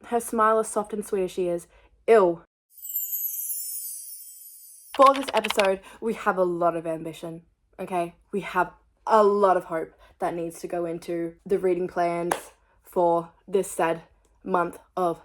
Her smile is soft and sweet as she is. Ew. For this episode, we have a lot of ambition, okay? We have a lot of hope that needs to go into the reading plans for this said month of...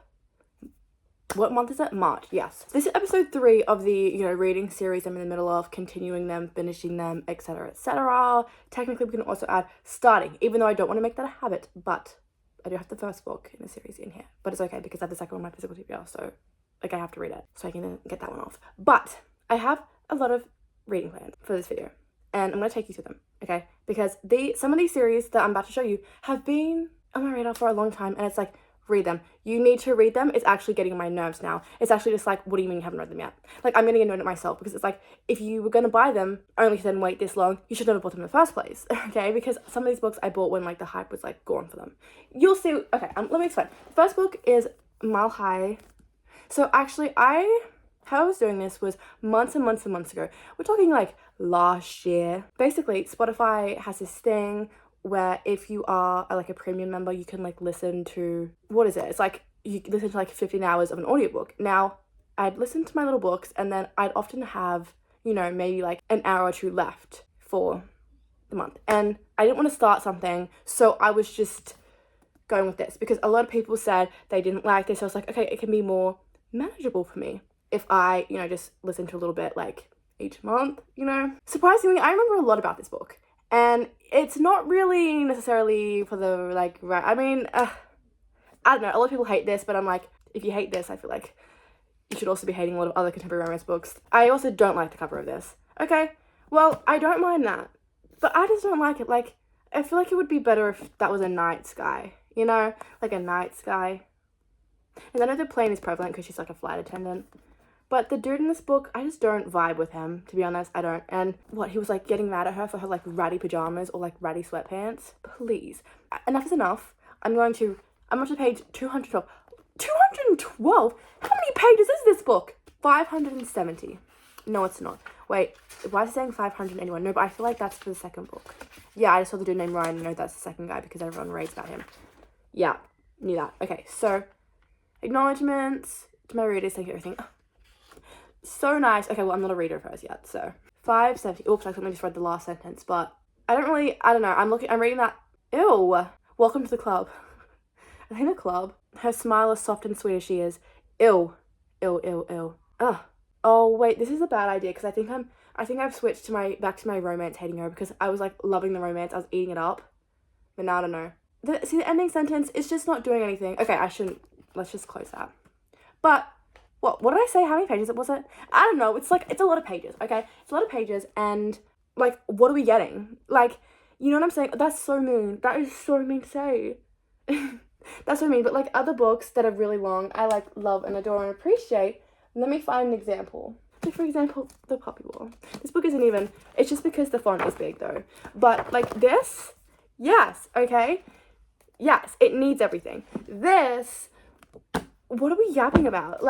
What month is it? March, yes. This is episode 3 of the, reading series I'm in the middle of, continuing them, finishing them, etc., etc. Technically, we can also add starting, even though I don't want to make that a habit, but I do have the first book in the series in here. But it's okay, because I have the second one on my physical TBR, so, I have to read it, so I can get that one off. But I have a lot of reading plans for this video, and I'm going to take you through them, okay? Because some of these series that I'm about to show you have been on my radar for a long time, and it's like, read them. You need to read them. It's actually getting on my nerves now. It's actually just like, what do you mean you haven't read them yet? Like, I'm getting annoyed at myself because it's like, if you were going to buy them only to then wait this long, you should never bought them in the first place, okay? Because some of these books I bought when, the hype was, gone for them. You'll see. Okay, let me explain. The first book is Mile High. So, actually, how I was doing this was months and months and months ago. We're talking, last year. Basically, Spotify has this thing where if you are a premium member, you can listen to, what is it? It's you listen to 15 hours of an audiobook. Now, I'd listen to my little books and then I'd often have, maybe an hour or two left for the month. And I didn't want to start something, so I was just going with this because a lot of people said they didn't like this. So I was like, okay, it can be more manageable for me if I, just listen to a little bit each month, Surprisingly, I remember a lot about this book. And it's not really necessarily for the, right... I mean, I don't know. A lot of people hate this, but I'm like, if you hate this, I feel like you should also be hating a lot of other contemporary romance books. I also don't like the cover of this. Okay, well, I don't mind that. But I just don't like it. I feel like it would be better if that was a night sky, a night sky. And I know the plane is prevalent because she's, a flight attendant. But the dude in this book, I just don't vibe with him, to be honest. I don't. And he was getting mad at her for her ratty pajamas or ratty sweatpants. Please. Enough is enough. I'm on to page 212. 212? How many pages is this book? 570. No, it's not. Wait, why is it saying 581? No, but I feel like that's for the second book. Yeah, I just saw the dude named Ryan. I know that's the second guy because everyone raves about him. Yeah, knew that. Okay, so acknowledgements to my readers. Thank you, everything. So nice. Okay, well, I'm not a reader of hers yet, so 570. Oops, I think I just read the last sentence, but I don't know. I'm reading that. Ew. Welcome to the club. I think the club. Her smile is soft and sweet as she is. Ew. Ew, ew, ew. Ugh. Oh, wait, this is a bad idea because I think I've switched back to my romance hating her because I was loving the romance. I was eating it up. But now I don't know. The ending sentence is just not doing anything. Okay, let's just close that. But what did I say? How many pages was it? I don't know. It's it's a lot of pages, okay? It's a lot of pages, and, what are we getting? You know what I'm saying? That's so mean. That is so mean to say. That's so mean. But, other books that are really long, I, love and adore and appreciate. Let me find an example. For example, The Puppy Wall. This book isn't even... It's just because the font is big, though. But, this... Yes, okay? Yes, it needs everything. This... What are we yapping about?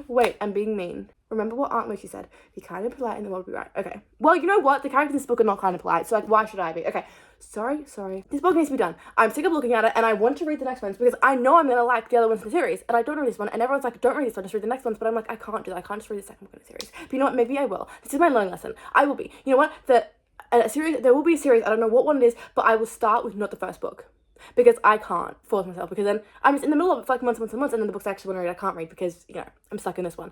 Wait, I'm being mean. Remember what Aunt Lucy said? Be kind and polite and the world will be right. Okay. Well, you know what? The characters in this book are not kind and polite, so, why should I be? Okay. Sorry. This book needs to be done. I'm sick of looking at it, and I want to read the next ones because I know I'm going to like the other ones in the series, and I don't read this one, and everyone's like, don't read this one, just read the next ones, but I'm like, I can't do that. I can't just read the second book in the series. But you know what? Maybe I will. This is my learning lesson. I will be. You know what? There will be a series, I don't know what one it is, but I will start with not the first book. Because I can't force myself, because then I'm just in the middle of it for months, and then the books I actually want to read, I can't read because, I'm stuck in this one.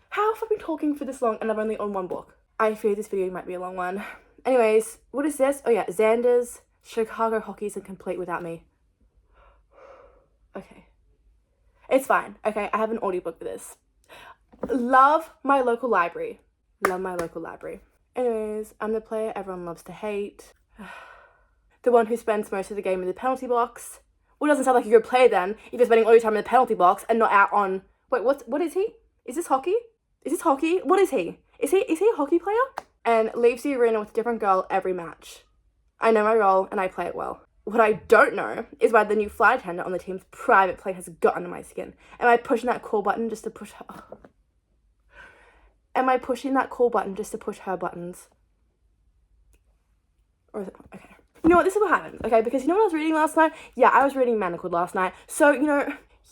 How have I been talking for this long and I've only on one book? I fear this video might be a long one. Anyways, what is this? Oh yeah, Xander's Chicago Hockey isn't complete without me. Okay. It's fine, okay? I have an audiobook for this. Love my local library. Anyways, I'm the player everyone loves to hate. The one who spends most of the game in the penalty box. Well, it doesn't sound like a good player then, if you're spending all your time in the penalty box and not out on... Wait, what is he? Is this hockey? What is he? Is he a hockey player? And leaves the arena with a different girl every match. I know my role and I play it well. What I don't know is why the new flight attendant on the team's private plane has got under my skin. Am I pushing that call button just to push her? Oh. Am I pushing that call button just to push her buttons? Or is it... Okay. You know what, this is what happened, okay? Because you know what I was reading last night? Yeah, I was reading Manacled last night. So,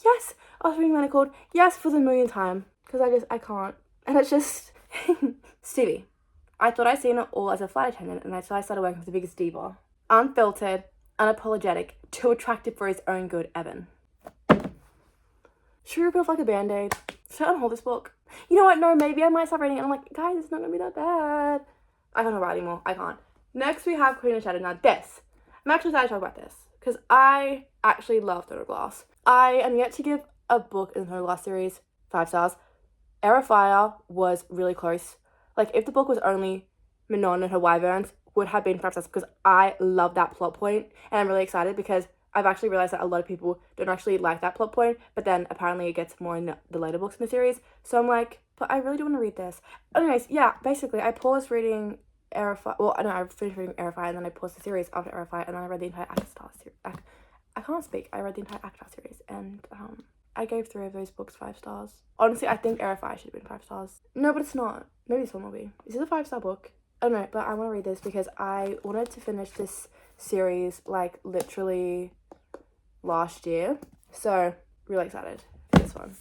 yes, I was reading one called Yes for the Millionth Time, because I can't. And it's just, Stevie. I thought I'd seen it all as a flight attendant, and so I started working with the biggest diva. Unfiltered, unapologetic, too attractive for his own good, Evan. Should we rip it off like a band-aid? Should I unhold this book? You know what, no, maybe I might stop reading it, and I'm like, guys, it's not gonna be that bad. I can't write anymore, I can't. Next we have Queen of Shadow. Now this, I'm actually excited to talk about this, because I actually love Throne of Glass. I am yet to give a book in the Throne of Glass series 5 stars. Heir of Fire was really close. Like, if the book was only Manon and her wyverns, would have been 5 stars, because I love that plot point, and I'm really excited because I've actually realized that a lot of people don't actually like that plot point, but then apparently it gets more in the later books in the series. So I'm like, but I really do want to read this. Anyways, yeah, basically I paused reading Heir of Fire. Well, I know I finished reading Heir of Fire, and then I paused the series after Heir of Fire, and then I read the entire ACOTAR series. I can't speak. I read the entire ACOTAR series, and I gave 3 of those books 5 stars. Honestly, I think Heir of Fire should have been 5 stars. No, but it's not. Maybe this one will be. Is it a 5-star book? I don't know, but I want to read this because I wanted to finish this series, like, literally last year. So, really excited for this one.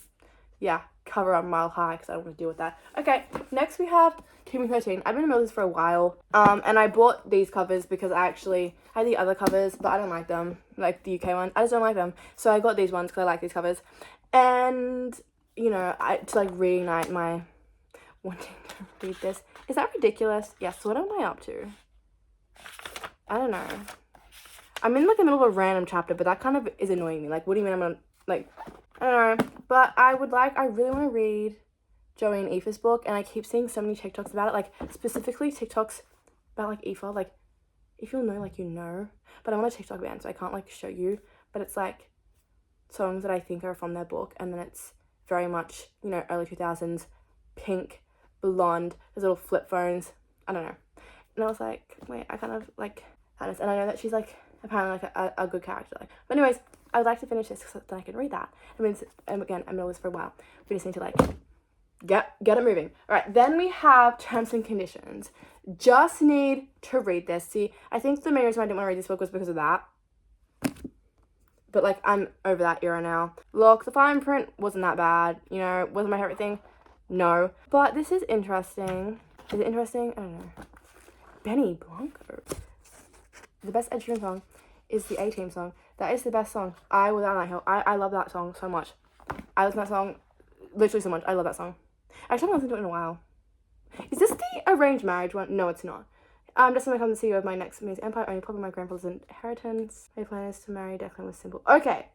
Yeah, cover on Mile High because I don't want to deal with that. Okay, next we have Kimi 13. I've been in the middle of this for a while. And I bought these covers because I actually had the other covers, but I don't like them. Like the UK ones. I just don't like them. So I got these ones because I like these covers. And, you know, to like reignite my wanting to read this. Is that ridiculous? Yes, what am I up to? I don't know. I'm in like the middle of a random chapter, but that kind of is annoying me. Like, what do you mean I'm on, like, I don't know. But I really want to read Joey and Aoife's book, and I keep seeing so many TikToks about it, like, specifically TikToks about, like, Aoife. Like, if you'll know, like, you know. But I'm on a TikTok ban, so I can't, like, show you. But it's, like, songs that I think are from their book, and then it's very much, you know, early 2000s, pink, blonde, there's little flip phones. I don't know. And I was like, wait, I kind of, like, and I know that she's, like, apparently, like, a good character. But anyways, I would like to finish this so then I can read that. I mean, and again, I'm in this for a while. We just need to, like, get it moving. All right, then we have Terms and Conditions. Just need to read this. See, I think the main reason I didn't want to read this book was because of that. But, like, I'm over that era now. Look, the fine print wasn't that bad. You know, wasn't my favorite thing. No. But this is interesting. Is it interesting? I don't know. Benny Blanco. The best Ed Sheeran song is the A-Team song. That is the best song. I Will Die on That Hill. I love that song so much. I listen to that song literally so much. I love that song. Actually, I haven't listened to it in a while. Is this the arranged marriage one? No, it's not. Just gonna become the CEO of my next amazing empire, only probably my grandfather's inheritance. My plan is to marry Declan was simple. Okay.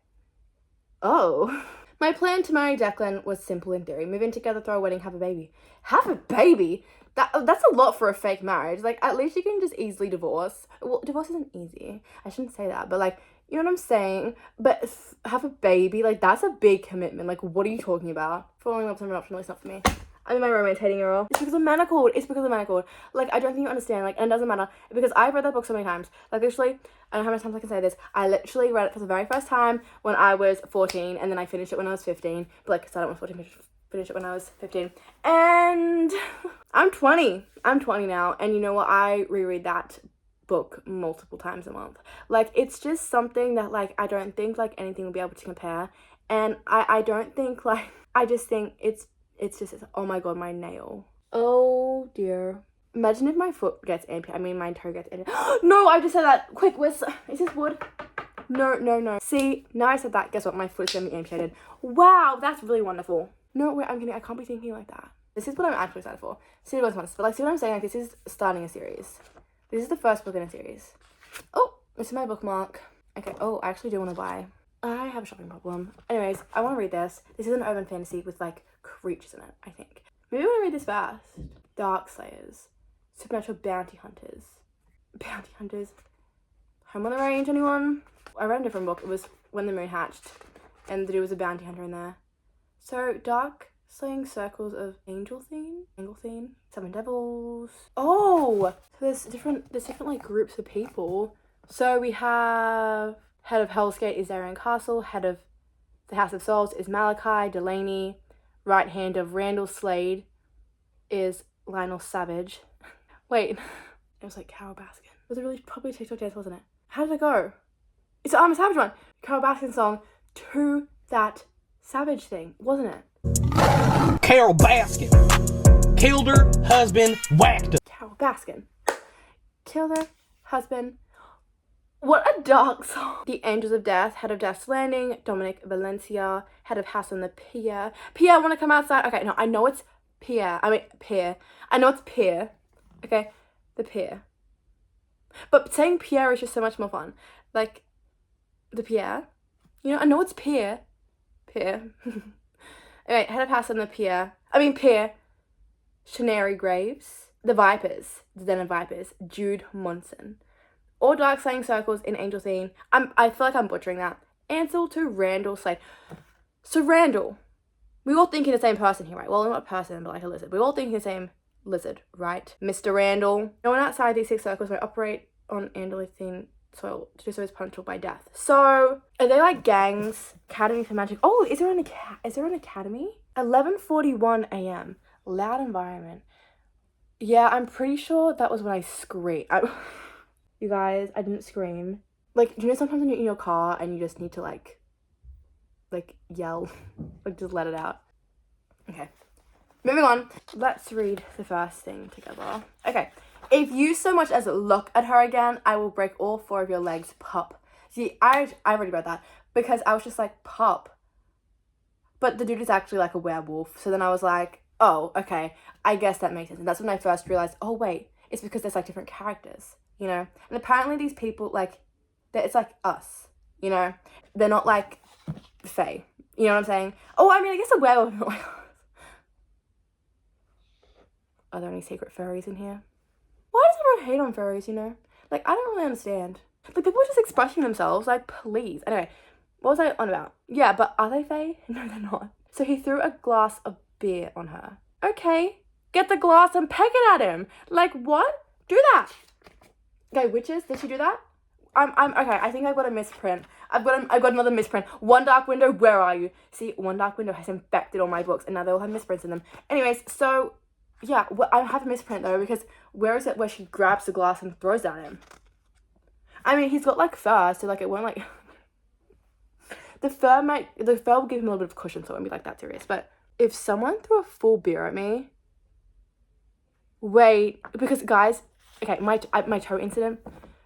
Oh. My plan to marry Declan was simple in theory. Move in together, throw a wedding, have a baby. Have a baby? That's a lot for a fake marriage. Like, at least you can just easily divorce. Well, divorce isn't easy. I shouldn't say that, but, like, you know what I'm saying? But have a baby, like, that's a big commitment. Like, what are you talking about? Falling in love with someone optional is not for me. I'm in my romance hating era. It's because of Manacled. It's because of Manacled. Like, I don't think you understand. Like, and it doesn't matter. Because I've read that book so many times. Like, literally, I don't know how many times I can say this. I literally read it for the very first time when I was 14. And then I finished it when I was 15. But, like, started when I was 14, finished it when I was 15. And I'm 20. I'm 20 now. And you know what? I reread that book multiple times a month. Like, it's just something that, like, I don't think, like, anything will be able to compare. And I don't think, like, I just think it's just, oh my god, my nail. Oh dear. Imagine if my foot gets amputated. I mean, my toe gets amputated. No, I just said that. Quick, is this wood? No. See, now I said that. Guess what? My foot's gonna be amputated. Wow, that's really wonderful. No, wait, I'm kidding. I can't be thinking like that. This is what I'm actually excited for. See what but like, see what I'm saying? Like, this is starting a series. This is the first book in a series. Oh, this is my bookmark. Okay. Oh, I actually do want to buy. I have a shopping problem. Anyways, I want to read this. This is an urban fantasy with, like, creatures in it, I think. Maybe I want to read this fast. Dark Slayers. Supernatural Bounty Hunters. Bounty Hunters. Home on the Range, anyone? I read a different book. It was When the Moon Hatched. And the dude was a bounty hunter in there. So, Dark Slaying Circles of Angelthine, Seven Devils. Oh! So there's different, like, groups of people. So we have... Head of Hell's Gate is Arian Castle. Head of the House of Souls is Malachi Delaney. Right hand of Randall Slade is Lionel Savage. Wait, it was like Carol Baskin. It was a really probably TikTok dance, wasn't it? How did it go? It's the I'm a Savage one. Carol Baskin song, To That Savage thing, wasn't it? Carol Baskin killed her husband, whacked her. Carol Baskin killed her husband. What a dark song. The Angels of Death, Head of Death's Landing, Dominic Valencia, Head of House on the Pier. Pier, want to come outside? Okay, no, I know it's Pier. Pier. I know it's Pier. Okay, the Pier. But saying Pier is just so much more fun. Like, the Pier. You know, I know it's Pier. Pier. Anyway, Head of House on the Pier. Pier. Shanae Graves. The Vipers. The Den of Vipers. Jude Monson. All Dark Slaying Circles in Angel Theme. I feel like I'm butchering that. Ansel to Randall Slade. So Randall, we all thinking the same person here, right? Well, not a person, but like a lizard. We're all thinking the same lizard, right? Mr. Randall. No one outside these 6 circles may operate on Andalithine soil to do so is punishable by death. So, are they like gangs? Academy for Magic. Oh, is there an academy? 11:41 a.m. Loud environment. Yeah, I'm pretty sure that was when I screamed. You guys, I didn't scream. Like, do you know sometimes when you're in your car and you just need to like yell, like just let it out? Okay, moving on. Let's read the first thing together. Okay, if you so much as look at her again, I will break all 4 of your legs, pup. See, I already read that because I was just like, pup. But the dude is actually like a werewolf. So then I was like, oh, okay, I guess that makes sense. And that's when I first realized, oh wait, it's because there's like different characters. You know, and apparently these people, like, it's like us, you know, they're not like fae, you know what I'm saying? Oh, I guess a werewolf. Are there any secret furries in here? Why does everyone hate on furries, you know? Like, I don't really understand. Like, people are just expressing themselves, like, please. Anyway, what was I on about? Yeah, but are they fae? No, they're not. So he threw a glass of beer on her. Okay, get the glass and peck it at him. Like, what? Do that. Okay, witches, did she do that? I'm okay. I think I've got a misprint. I've got another misprint. One Dark Window, where are you? See, One Dark Window has infected all my books, and now they all have misprints in them. Anyways, so yeah, I have a misprint though, because where is it where she grabs the glass and throws it at him? He's got like fur, so like it won't like. the fur will give him a little bit of cushion, so it won't be like that serious. But if someone threw a full beer at me, wait, because guys. Okay, my toe incident.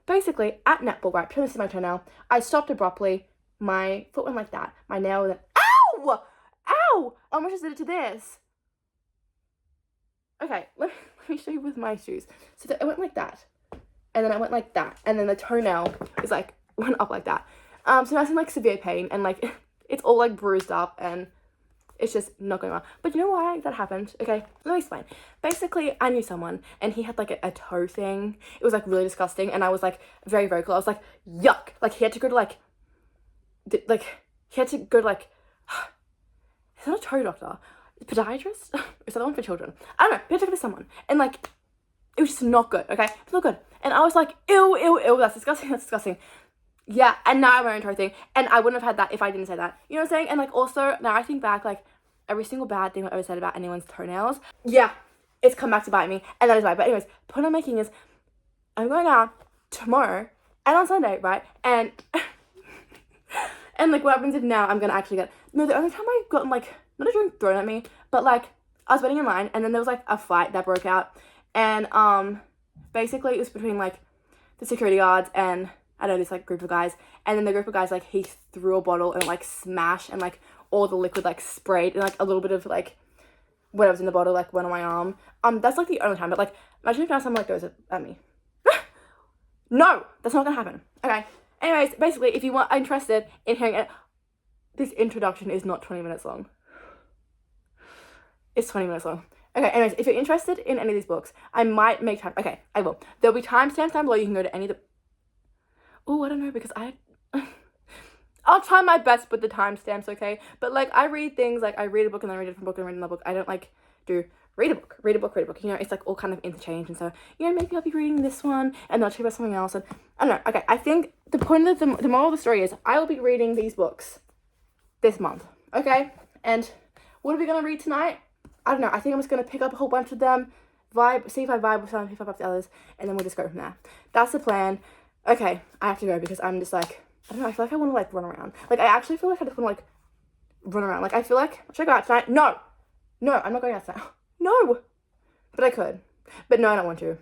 Basically, at netball, right, this is my toe now. I stopped abruptly. My foot went like that. My nail went, ow! Ow! I almost just did it to this. Okay, let me show you with my shoes. So it went like that. And then I went like that. And then the toenail is like, went up like that. So now it's in like severe pain. And like, it's all like bruised up and it's just not going well. But you know why that happened? Okay, let me explain. Basically, I knew someone and he had like a toe thing. It was like really disgusting and I was like very vocal. I was like, yuck. Like he had to go to he's not a toe doctor. Podiatrist? Is that the one for children? I don't know. He had to go to someone. And like, it was just not good, okay? It's not good. And I was like, ew, ew, ew, that's disgusting. Yeah, and now I'm wearing a toe thing, and I wouldn't have had that if I didn't say that. You know what I'm saying? And like also, now I think back, like, every single bad thing I've ever said about anyone's toenails, yeah, it's come back to bite me, and that is why. But anyways, the point I'm making is, I'm going out tomorrow, and on Sunday, right? And, and like, what happens if now I'm gonna actually the only time I've gotten, like, not a drink thrown at me, but like, I was waiting in line, and then there was like a fight that broke out, and basically it was between like, the security guards and I don't know, this like group of guys, and then the group of guys, like, he threw a bottle and like smashed, and like all the liquid like sprayed, and like a little bit of like whatever's in the bottle like went on my arm. That's like the only time. But like, imagine if now someone like throws it at me. No, that's not gonna happen. Okay. Anyways, basically, if you are interested in hearing it, this introduction is not 20 minutes long. It's 20 minutes long. Okay, anyways, if you're interested in any of these books, I might make time. Okay, I will. There'll be timestamps down below. You can go to any of the. Oh, I don't know, because I'll try my best with the timestamps, okay? But like, I read things, like I read a book and then I read a different book and read another book. I don't like do read a book. You know, it's like all kind of interchange, and so, you know, maybe I'll be reading this one and I'll talk about something else, and I don't know. Okay, I think the point of the moral of the story is I will be reading these books this month, okay? And what are we gonna read tonight? I don't know. I think I'm just gonna pick up a whole bunch of them, see if I vibe with some, if I vibe with others, and then we'll just go from there. That's the plan. Okay, I have to go because I'm just like, I don't know, I feel like I want to like run around. Like, I actually feel like I just want to like run around. Like, I feel like, should I go out tonight? No, I'm not going out tonight. No, but I could. But no, I don't want to.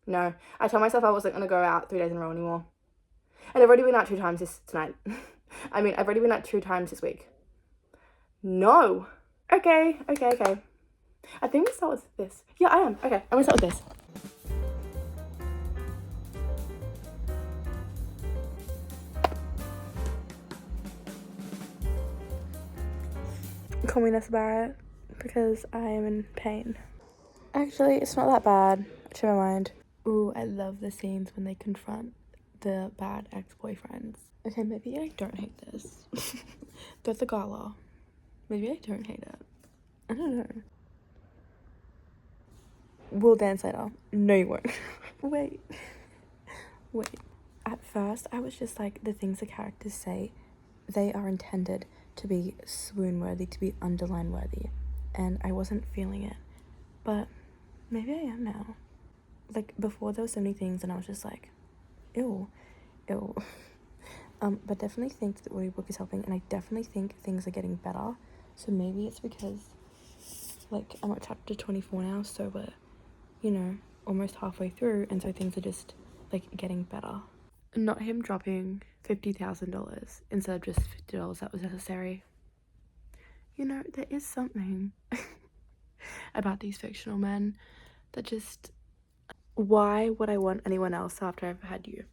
No, I told myself I wasn't going to go out 3 days in a row anymore. And I've already been out 2 times tonight. I mean, I've already been out 2 times this week. No. Okay. I think we start with this. Yeah, I am. Okay, I'm going to start with this. Call me Nessa Barrett because I am in pain. Actually, it's not that bad. To my mind. Ooh, I love the scenes when they confront the bad ex-boyfriends. Okay, maybe I don't hate this. But the gala. Maybe I don't hate it. I don't know. We'll dance later. No, you won't. Wait. At first, I was just like, the things the characters say, they are intended to be swoon-worthy, to be underline-worthy. And I wasn't feeling it. But maybe I am now. Like, before there were so many things and I was just like, ew. But definitely think that the audiobook is helping, and I definitely think things are getting better. So maybe it's because, like, I'm at chapter 24 now, so we're, you know, almost halfway through, and so things are just, like, getting better. Not him dropping $50,000 instead of just $50 that was necessary. You know, there is something about these fictional men that just... Why would I want anyone else after I've had you?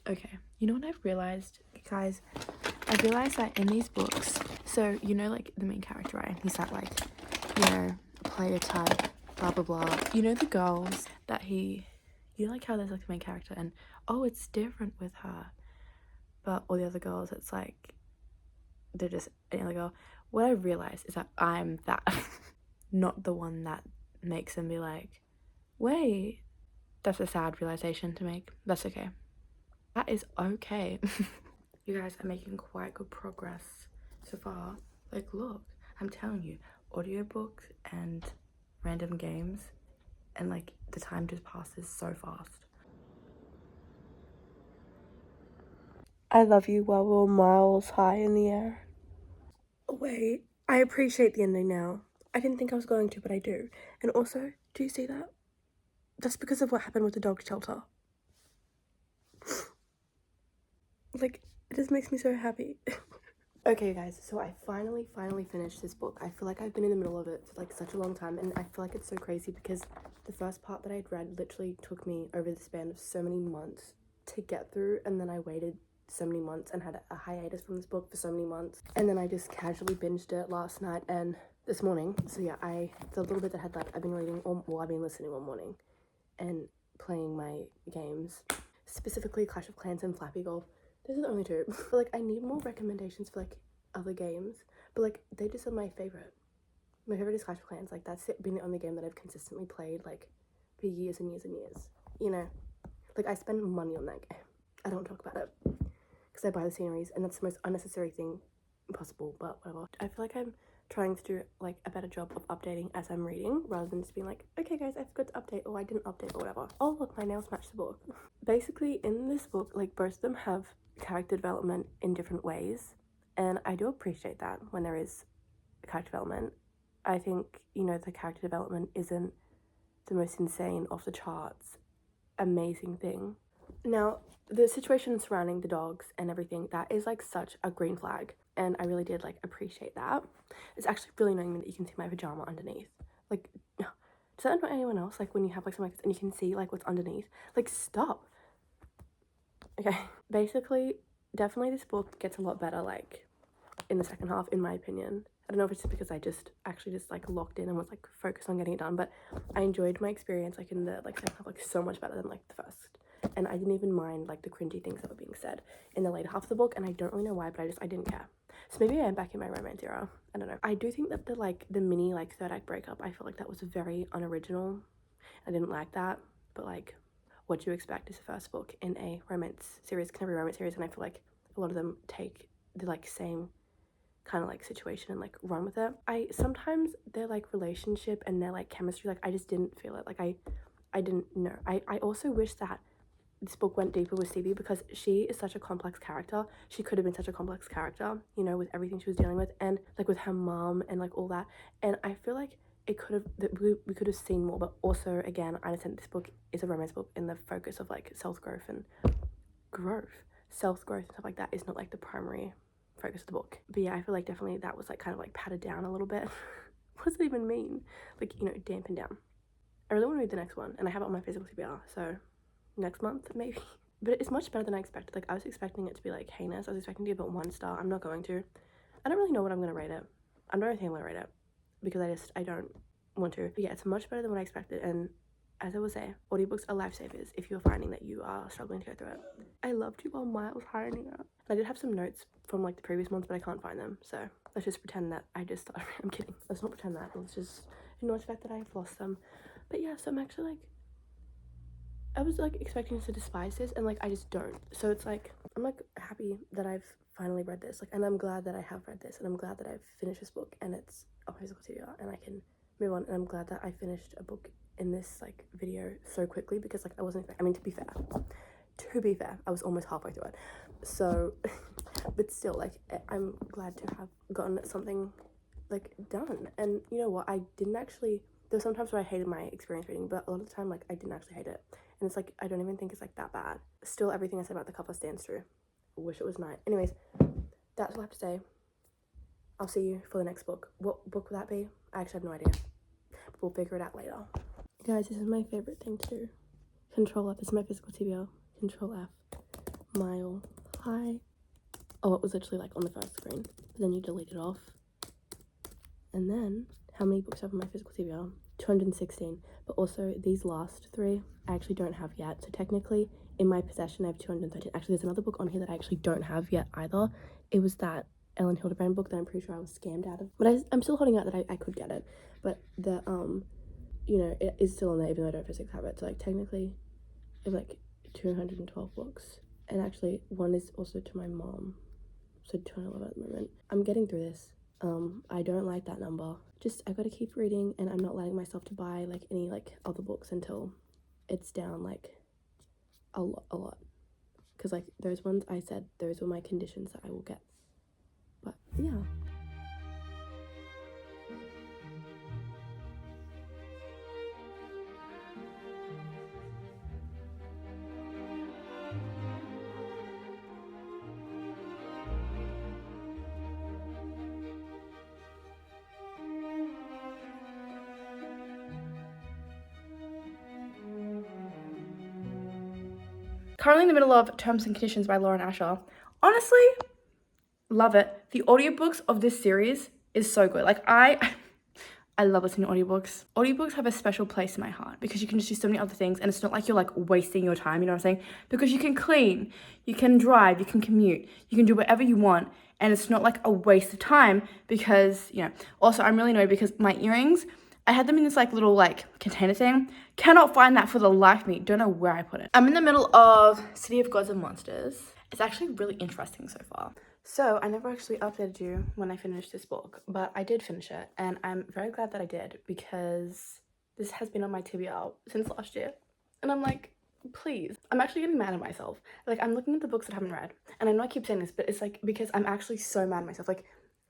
Okay, you know what I've realized, guys? I realized that in these books, so, you know, like, the main character, right? He's that, like, you know, player type, blah, blah, blah. You know the girls that you know, like, how there's, like, the main character, and, oh, it's different with her. But all the other girls, it's, like, they're just any other girl. What I realized is that I'm that. Not the one that makes them be like, wait. That's a sad realization to make. That's okay. That is okay. You guys are making quite good progress so far. Like, look, I'm telling you, audiobooks and random games, and, like, the time just passes so fast. I love you while we're miles high in the air. Wait, I appreciate the ending now. I didn't think I was going to, but I do. And also, do you see that? That's because of what happened with the dog shelter. Like, it just makes me so happy. Okay, guys, so I finally finished this book. I feel like I've been in the middle of it for, like, such a long time, and I feel like it's so crazy because the first part that I'd read literally took me over the span of so many months to get through, and then I waited so many months and had a hiatus from this book for so many months, and then I just casually binged it last night and this morning. So yeah, the little bit that had, like, I've been reading, I've been listening all morning and playing my games, specifically Clash of Clans and Flappy Golf. Those are the only two. But, like, I need more recommendations for, like, other games. But, like, they just are my favorite. My favorite is Clash of Clans. Like, that's been the only game that I've consistently played, like, for years and years and years. You know? Like, I spend money on that game. I don't talk about it. Because I buy the sceneries, and that's the most unnecessary thing possible, but whatever. I feel like I'm trying to do, like, a better job of updating as I'm reading, rather than just being like, okay guys, I forgot to update, or I didn't update, or whatever. Oh look, my nails match the book. Basically, in this book, like, both of them have character development in different ways, and I do appreciate that when there is character development. I think, you know, the character development isn't the most insane, off the charts, amazing thing. Now, the situation surrounding the dogs and everything, that is, like, such a green flag, and I really did, like, appreciate that. It's actually really annoying that you can see my pajama underneath. Like, no. Does that annoy anyone else? Like, when you have, like, something like this and you can see, like, what's underneath? Like, stop. Okay. Basically, definitely this book gets a lot better, like, in the second half, in my opinion. I don't know if it's just because I just like, locked in and was, like, focused on getting it done, but I enjoyed my experience, like, in the, like, second half, like, so much better than, like, the first. And I didn't even mind, like, the cringy things that were being said in the later half of the book, and I don't really know why, but I didn't care. So maybe I am back in my romance era. I don't know. I do think that the mini, like, third act breakup, I feel like that was very unoriginal. I didn't like that, but, like, what do you expect is the first book in a romance series, every romance series, and I feel like a lot of them take the, like, same kind of, like, situation and, like, run with it. Sometimes their, like, relationship and their, like, chemistry, like, I just didn't feel it. Like, I didn't know. I also wish that this book went deeper with Stevie, because she is such a complex character. She could have been such a complex character, you know, with everything she was dealing with, and like with her mom and like all that. And I feel like it could have, that we could have seen more. But also, again, I understand this book is a romance book, and the focus of like self-growth and self-growth and stuff like that is not like the primary focus of the book. But yeah, I feel like definitely that was like kind of like patted down a little bit. What does it even mean? Like, you know, dampened down. I really want to read the next one, and I have it on my physical TBR, so next month maybe. But it's much better than I expected. Like, I was expecting it to be like heinous. I was expecting to give it 1 star. I'm not going to. I don't really know what I'm going to rate it. I don't think I'm going to rate it, because I don't want to. But yeah, it's much better than what I expected. And as I will say, audiobooks are lifesavers if you're finding that you are struggling to go through it. I loved you while Miles hiring it. I did have some notes from like the previous months, but I can't find them. So let's just pretend that I just thought, I'm kidding. Let's not pretend that. Let's just ignore the fact that I've lost them. But yeah, so I'm actually like, I was like expecting to despise this, and like I just don't. So it's like, I'm like happy that I've finally read this, like, and I'm glad that I have read this, and I'm glad that I've finished this book and it's a physical TBR and I can move on. And I'm glad that I finished a book in this like video so quickly, because like I wasn't, I mean, to be fair, I was almost halfway through it. So but still, like, I'm glad to have gotten something like done. And you know what, I didn't actually, there's sometimes where I hated my experience reading, but a lot of the time, like, I didn't actually hate it. And it's like, I don't even think it's like that bad. Still, everything I said about the cover stands true. I wish it was night. Anyways, that's all I have to say. I'll see you for the next book. What book will that be? I actually have no idea. But we'll figure it out later. Guys, this is my favorite thing to do. Control F. This is my physical TBR. Control F. Mile high. Oh, it was literally like on the first screen. But then you delete it off. And then, how many books I have on my physical TBR? 216. But also, these last 3 I actually don't have yet. So technically, in my possession, I have 213. Actually, there's another book on here that I actually don't have yet either. It was that Ellen Hildebrand book that I'm pretty sure I was scammed out of. But I'm still holding out that I could get it. But the, you know, it is still on there even though I don't physically have it. So like, technically, I have like 212 books. And actually, one is also to my mom. So 211 at the moment. I'm getting through this. I don't like that number. Just, I gotta keep reading, and I'm not letting myself to buy like any like other books until it's down like a lot. Because like those ones I said, those were my conditions that I will get. But yeah. Currently in the middle of Terms and Conditions by Lauren Asher. Honestly, love it. The audiobooks of this series is so good. Like, I love listening to audiobooks. Audiobooks have a special place in my heart because you can just do so many other things, and it's not like you're like wasting your time, you know what I'm saying? Because you can clean, you can drive, you can commute, you can do whatever you want, and it's not like a waste of time because, you know. Also, I'm really annoyed because my earrings, I had them in this like little like container thing. Cannot find that for the life of me. Don't know where I put it. I'm in the middle of City of Gods and Monsters. It's actually really interesting so far. So I never actually updated you when I finished this book, but I did finish it, and I'm very glad that I did because this has been on my TBR since last year. And I'm like, please. I'm actually getting mad at myself. Like, I'm looking at the books that I haven't read, and I know I keep saying this, but it's like because I'm actually so mad at myself. Like,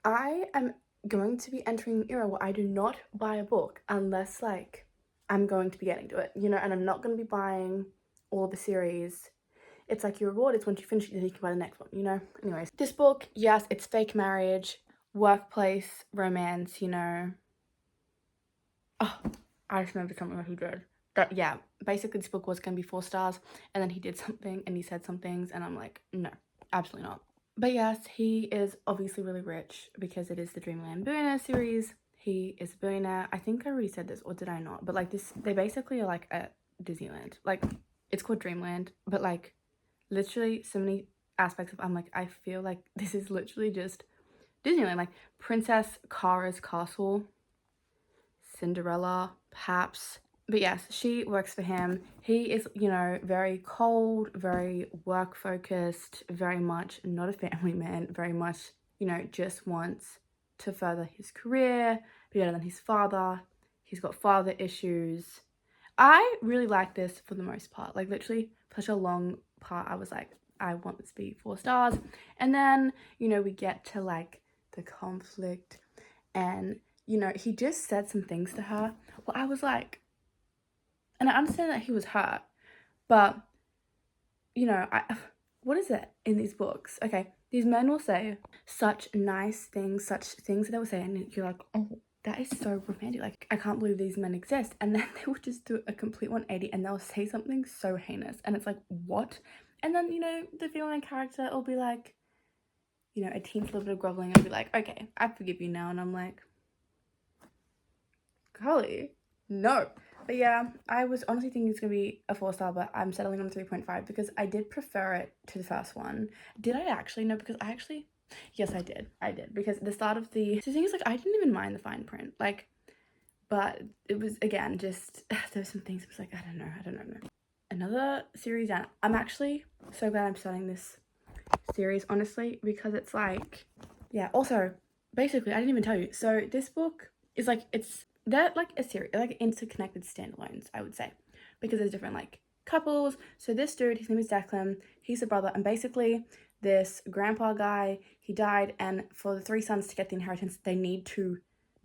I am going to be entering an era where I do not buy a book unless like I'm going to be getting to it, you know, and I'm not going to be buying all the series. It's like your reward is once you finish it, you can buy the next one, you know? Anyways, this book, yes, it's fake marriage, workplace, romance, you know. Oh, I just remembered something that he did. But yeah, basically this book was going to be 4 stars, and then he did something and he said some things, and I'm like, no, absolutely not. But yes, he is obviously really rich because it is the Dreamland Billionaire series. He is a billionaire. I think I already said this, or did I not? But like this, they basically are like at Disneyland. Like, it's called Dreamland, but like literally so many aspects of, I'm like, I feel like this is literally just Disneyland. Like Princess Cara's castle, Cinderella, perhaps. But yes, she works for him. He is, you know, very cold, very work focused, very much not a family man, very much, you know, just wants to further his career, be better than his father. He's got father issues. I really like this for the most part. Like, literally, such a long part I was like, I want this to be 4 stars. And then, you know, we get to like the conflict, and you know, he just said some things to her. Well, I was like, and I understand that he was hurt, but you know, what is it in these books? Okay, these men will say such nice things, such things that they will say, and you're like, oh, that is so romantic. Like, I can't believe these men exist. And then they will just do a complete 180 and they'll say something so heinous. And it's like, what? And then, you know, the female character will be like, you know, a teeny little bit of groveling and be like, okay, I forgive you now. And I'm like, golly, no. But yeah, I was honestly thinking it's gonna be a 4-star, but I'm settling on 3.5 because I did prefer it to the first one. Did I actually? No, because yes, I did. Because the start of the thing is like, I didn't even mind the fine print, like, but it was, again, just there were some things. It was like, I don't know. Another series down. I'm actually so glad I'm starting this series, honestly, because it's like, yeah. Also, basically, I didn't even tell you. So this book is like, they're like a series, like interconnected standalones, I would say, because there's different like couples. So this dude, his name is Declan. He's the brother, and basically this grandpa guy, he died, and for the 3 sons to get the inheritance, they need to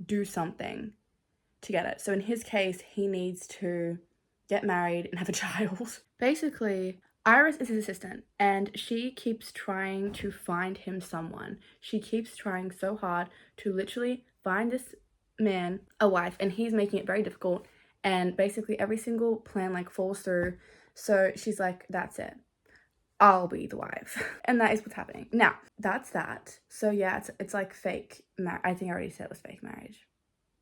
do something to get it. So in his case, he needs to get married and have a child. Basically, Iris is his assistant, and she keeps trying to find him someone. She keeps trying so hard to literally find this man a wife, and he's making it very difficult, and basically every single plan like falls through. So she's like, that's it, I'll be the wife. And that is what's happening now. That's that. So yeah, it's like fake I think I already said it was fake marriage.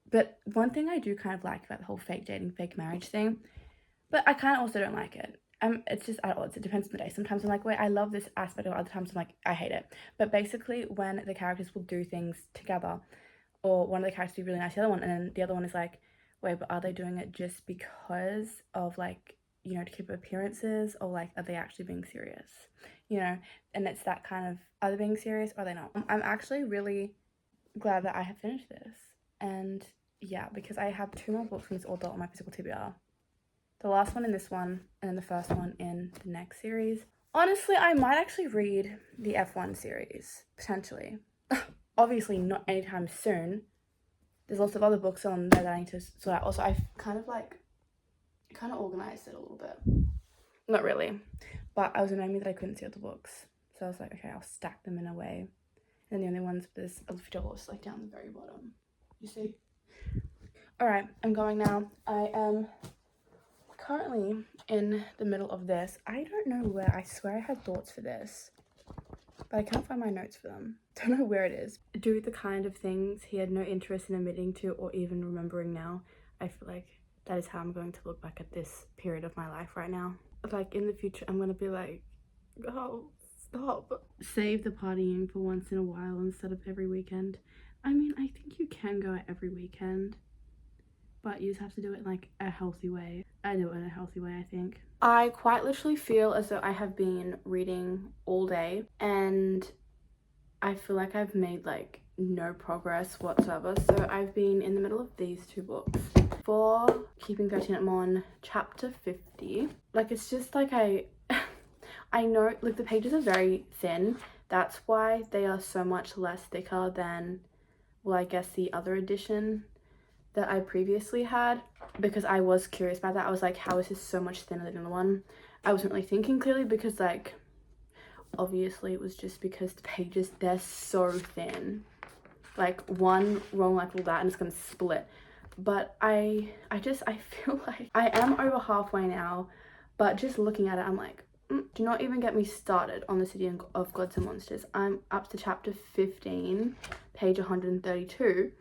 But one thing I do kind of like about the whole fake dating, fake marriage thing, but I kind of also don't like it. It's just at odds. It depends on the day. Sometimes I'm like, wait, I love this aspect, or other times I'm like, I hate it. But basically, when the characters will do things together, or one of the characters be really nice to the other one, and then the other one is like, wait, but are they doing it just because of like, you know, to keep appearances, or like, are they actually being serious? You know, and it's that kind of, are they being serious or are they not? I'm actually really glad that I have finished this, and yeah, because I have 2 more books from this author on my physical TBR. The last one in this one, and then the first one in the next series. Honestly, I might actually read the F1 series, potentially. Obviously not anytime soon. There's lots of other books on there that I need to sort out. Also, I've kind of organized it a little bit. Not really, but I was annoying me that I couldn't see other books. So I was like, okay, I'll stack them in a way. And the only ones with this $1 like down the very bottom. You see? Alright, I'm going now. I am currently in the middle of this. I don't know where, I swear I had thoughts for this, but I can't find my notes for them. Don't know where it is. Do the kind of things he had no interest in admitting to or even remembering now. I feel like that is how I'm going to look back at this period of my life right now. Like, in the future, I'm gonna be like, oh, stop. Save the partying for once in a while instead of every weekend. I mean, I think you can go out every weekend, but you just have to do it in like a healthy way. I do it in a healthy way, I think. I quite literally feel as though I have been reading all day, and I feel like I've made like no progress whatsoever. So I've been in the middle of these 2 books. For Keeping 13, I'm on chapter 50. Like, it's just like I know like the pages are very thin. That's why they are so much less thicker than, well, I guess the other edition that I previously had, because I was curious about that. I was like, how is this so much thinner than the other one? I wasn't really thinking clearly, because like, obviously it was just because the pages, they're so thin. Like, one wrong like all that and it's gonna split. But I feel like I am over halfway now, but just looking at it, I'm like, do not even get me started on the City of Gods and Monsters. I'm up to chapter 15, page 132.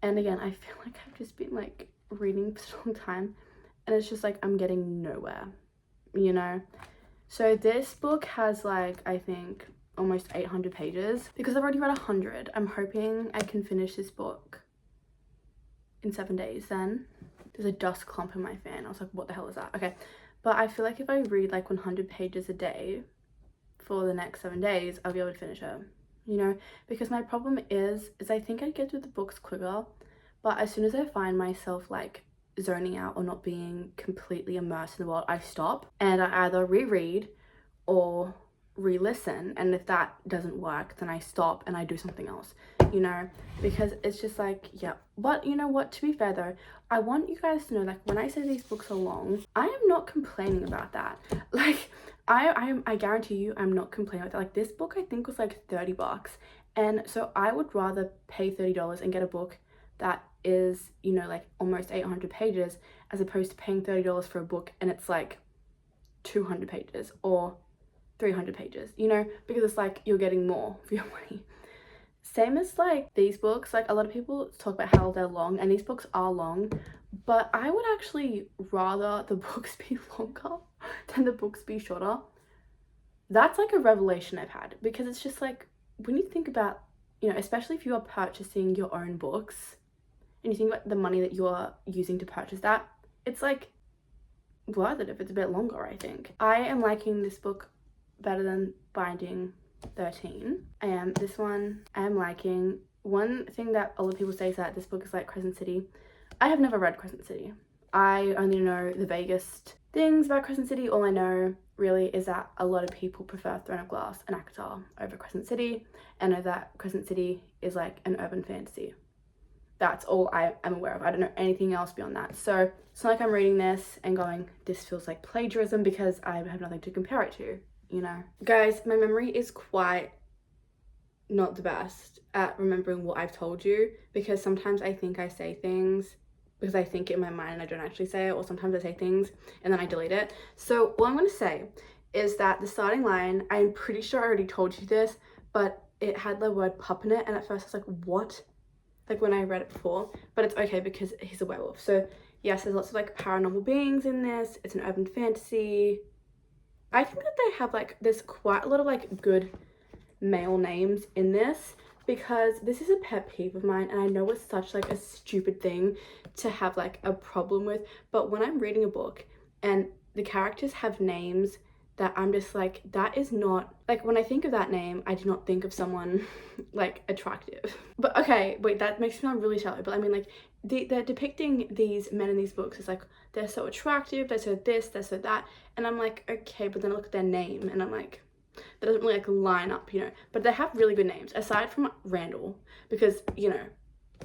And again, I feel like I've just been like reading for so long time, and it's just like I'm getting nowhere, you know? So this book has like, I think almost 800 pages, because I've already read 100. I'm hoping I can finish this book in 7 days. Then there's a dust clump in my fan. I was like, what the hell is that? Okay, but I feel like if I read like 100 pages a day for the next 7 days, I'll be able to finish it, you know? Because my problem is I think I get through the books quicker, but as soon as I find myself like zoning out or not being completely immersed in the world, I stop and I either reread or re-listen, and if that doesn't work, then I stop and I do something else, you know, because it's just like, yeah. But you know what, to be fair though, I want you guys to know, like, when I say these books are long, I am not complaining about that. Like, I guarantee you I'm not complaining about that. Like, this book I think was like $30, and so I would rather pay $30 and get a book that is, you know, like almost 800 pages as opposed to paying $30 for a book and it's like 200 pages or 300 pages, you know, because it's like you're getting more for your money. Same as like these books, like a lot of people talk about how they're long, and these books are long, but I would actually rather the books be longer than the books be shorter. That's like a revelation I've had, because it's just like, when you think about, you know, especially if you are purchasing your own books and you think about the money that you are using to purchase that, it's like worth it if it's a bit longer, I think. I am liking this book better than Binding 13. This one I am liking. One thing that a lot of people say is that this book is like Crescent City. I have never read Crescent City. I only know the vaguest things about Crescent City. All I know really is that a lot of people prefer Throne of Glass and ACOTAR over Crescent City, and know that Crescent City is like an urban fantasy. That's all I am aware of. I don't know anything else beyond that. So it's not like I'm reading this and going, this feels like plagiarism, because I have nothing to compare it to, you know. Guys, my memory is quite not the best at remembering what I've told you, because sometimes I think I say things because I think it in my mind and I don't actually say it, or sometimes I say things and then I delete it. So all I'm going to say is that the starting line, I'm pretty sure I already told you this, but it had the word pup in it, and at first I was like, what? Like when I read it before, but it's okay because he's a werewolf. So yes, there's lots of like paranormal beings in this. It's an urban fantasy. I think that they have like, there's quite a lot of like good male names in this, because this is a pet peeve of mine, and I know it's such like a stupid thing to have like a problem with, but when I'm reading a book and the characters have names that I'm just like, that is not, like, when I think of that name, I do not think of someone like attractive. But okay, wait, that makes me sound really shallow, but I mean, like, they're depicting these men in these books as like, they're so attractive, they're so this, they're so that, and I'm like, okay, but then I look at their name and I'm like, that doesn't really like line up, you know. But they have really good names, aside from Randall, because, you know,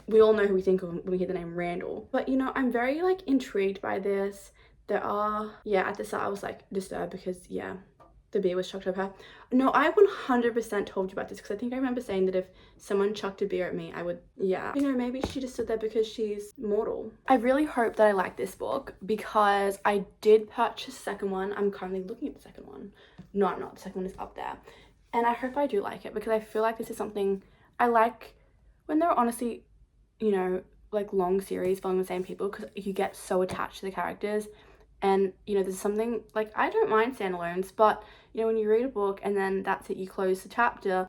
we all know who we think of when we hear the name Randall. But, you know, I'm very like intrigued by this. There are, yeah, at the start I was like disturbed because, yeah, the beer was chucked over her. No, I 100% told you about this, because I think I remember saying that if someone chucked a beer at me, I would, yeah. You know, maybe she just stood there because she's mortal. I really hope that I like this book, because I did purchase the second one. I'm currently looking at the second one. No, I'm not. The second one is up there. And I hope I do like it, because I feel like this is something I like when they're honestly, you know, like long series following the same people, because you get so attached to the characters. And, you know, there's something, like, I don't mind standalones, but, you know, when you read a book and then that's it, you close the chapter,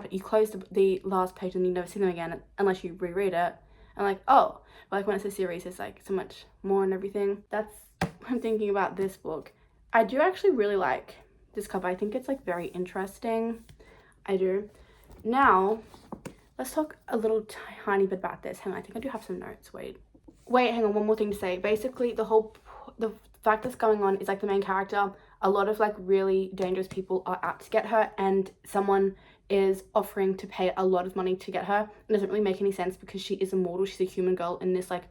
you close the last page and you never see them again unless you reread it. And like, oh, but like when it's a series, it's like so much more and everything. That's what I'm thinking about this book. I do actually really like this cover. I think it's like very interesting. I do. Now, let's talk a little tiny bit about this. Hang on, I think I do have some notes. Wait, hang on, one more thing to say. Basically, the fact that's going on is like the main character, a lot of like really dangerous people are out to get her, and someone is offering to pay a lot of money to get her. It doesn't really make any sense, because she is immortal. She's a human girl in this like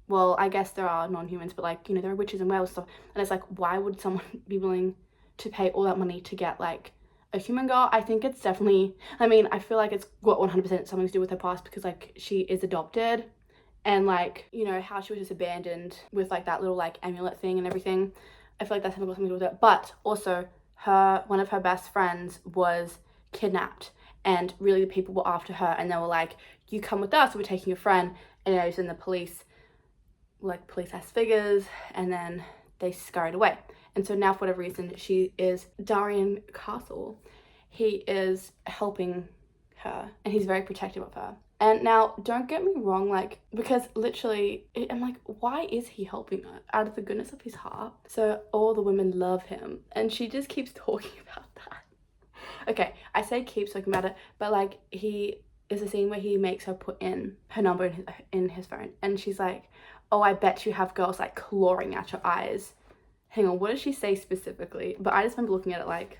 well, I guess there are non-humans, but like, you know, there are witches and werewolves and stuff, and it's like, why would someone be willing to pay all that money to get like a human girl? I think it's definitely, I mean, I feel like it's got 100% something to do with her past, because like she is adopted, and like, you know, how she was just abandoned with like that little like amulet thing and everything. I feel like that's something to do with it. But also one of her best friends was kidnapped, and really the people were after her, and they were like, you come with us, we're taking your friend. And it was in the police ass figures, and then they scurried away. And so now for whatever reason, she is Darian Castle. He is helping her, and he's very protective of her. And now, don't get me wrong, like, because literally, I'm like, why is he helping her? Out of the goodness of his heart. So all the women love him, and she just keeps talking about that. Okay, I say keeps talking about it, but like, he is a scene where he makes her put in her number in his phone, and she's like, oh, I bet you have girls like clawing at your eyes. Hang on, what does she say specifically? But I just remember looking at it like,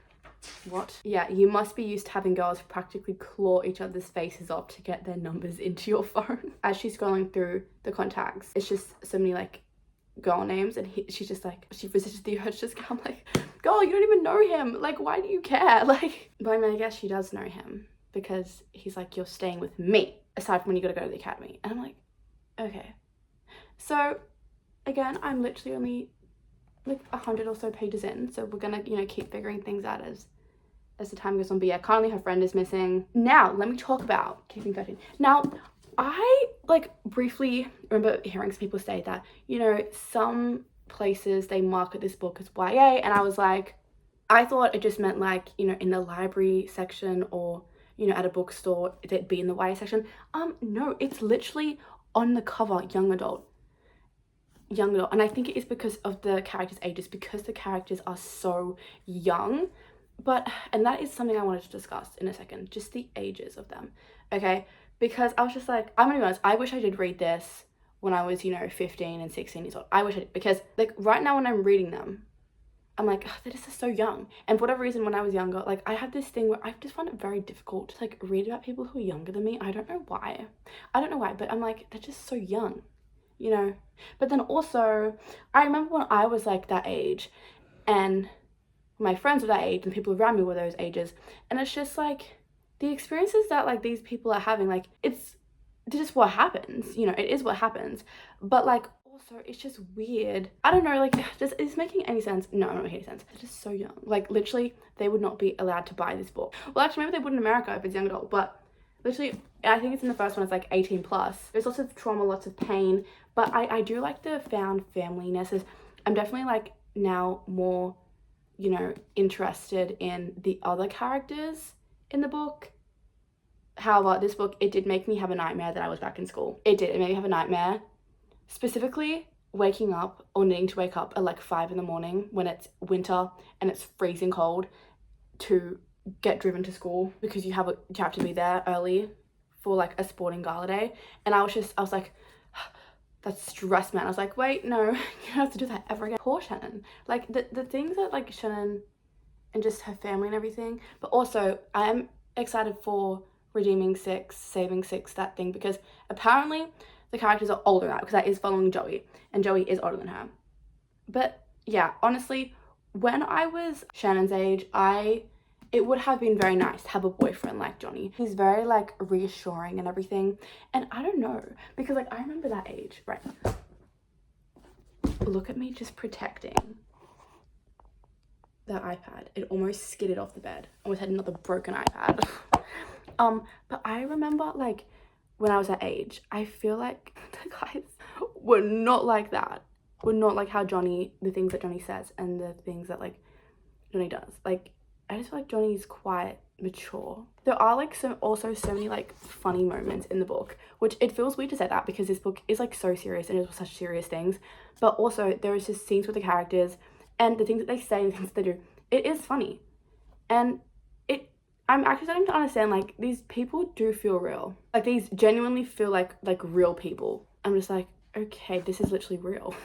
what? Yeah, you must be used to having girls practically claw each other's faces off to get their numbers into your phone. As she's scrolling through the contacts, it's just so many like girl names, and she's just like, she resisted the urge to just come like, girl, you don't even know him. Like, why do you care? Like, but I mean, I guess she does know him because he's like, you're staying with me, aside from when you gotta go to the academy. And I'm like, okay. So again, I'm literally only like 100 or so pages in, so we're gonna, you know, keep figuring things out as the time goes on. But yeah, currently her friend is missing. Now let me talk about Keeping 13. Now I like briefly remember hearing some people say that, you know, some places they market this book as YA, and I was like, I thought it just meant like, you know, in the library section or, you know, at a bookstore it'd be in the YA section. No, it's literally on the cover, young adult. And I think it is because of the characters' ages, because the characters are so young. And that is something I wanted to discuss in a second, just the ages of them, okay? Because I was just like, I'm gonna be honest, I wish I did read this when I was, you know, 15 and 16 years old. I wish I did, because like right now when I'm reading them, I'm like, oh, this is so young. And for whatever reason, when I was younger, like I had this thing where I just found it very difficult to like read about people who are younger than me. I don't know why, but I'm like, they're just so young, you know? But then also, I remember when I was like that age, and my friends were that age, and people around me were those ages, and it's just like, the experiences that like these people are having, like it's just what happens, you know, it is what happens. But like also it's just weird, I don't know, like just is making any sense? No, I'm not making any sense. They're just so young, like literally they would not be allowed to buy this book. Well, actually maybe they would in America if it's young adult, but literally I think it's in the first one, it's like 18 plus. There's lots of trauma, lots of pain, but I do like the found family-ness. I'm definitely like now more, you know, interested in the other characters in the book. However, this book, it did make me have a nightmare that I was back in school. It made me have a nightmare, specifically waking up or needing to wake up at like 5 in the morning when it's winter and it's freezing cold to get driven to school because you have to be there early for like a sporting gala day. And I was like, that's stress, man. I was like, wait, no, you don't have to do that ever again. Poor Shannon. Like the things that like Shannon and just her family and everything. But also I am excited for Redeeming 6, Saving 6, that thing, because apparently the characters are older now, because that is following Joey, and Joey is older than her. But yeah, honestly, when I was Shannon's age, it would have been very nice to have a boyfriend like Johnny. He's very like reassuring and everything, and I don't know, because like I remember that age, right? Look at me just protecting that iPad. It almost skidded off the bed. Almost had another broken iPad. But I remember like when I was that age, I feel like the guys were not like that. Were not like how Johnny, the things that Johnny says and the things that like Johnny does. Like I just feel like Johnny's quite mature. There are like so many like funny moments in the book, which it feels weird to say that because this book is like so serious and it's such serious things. But also there is just scenes with the characters and the things that they say, the things that they do. It is funny. And I'm actually starting to understand, like, these people do feel real. Like, these genuinely feel like real people. I'm just like, okay, this is literally real.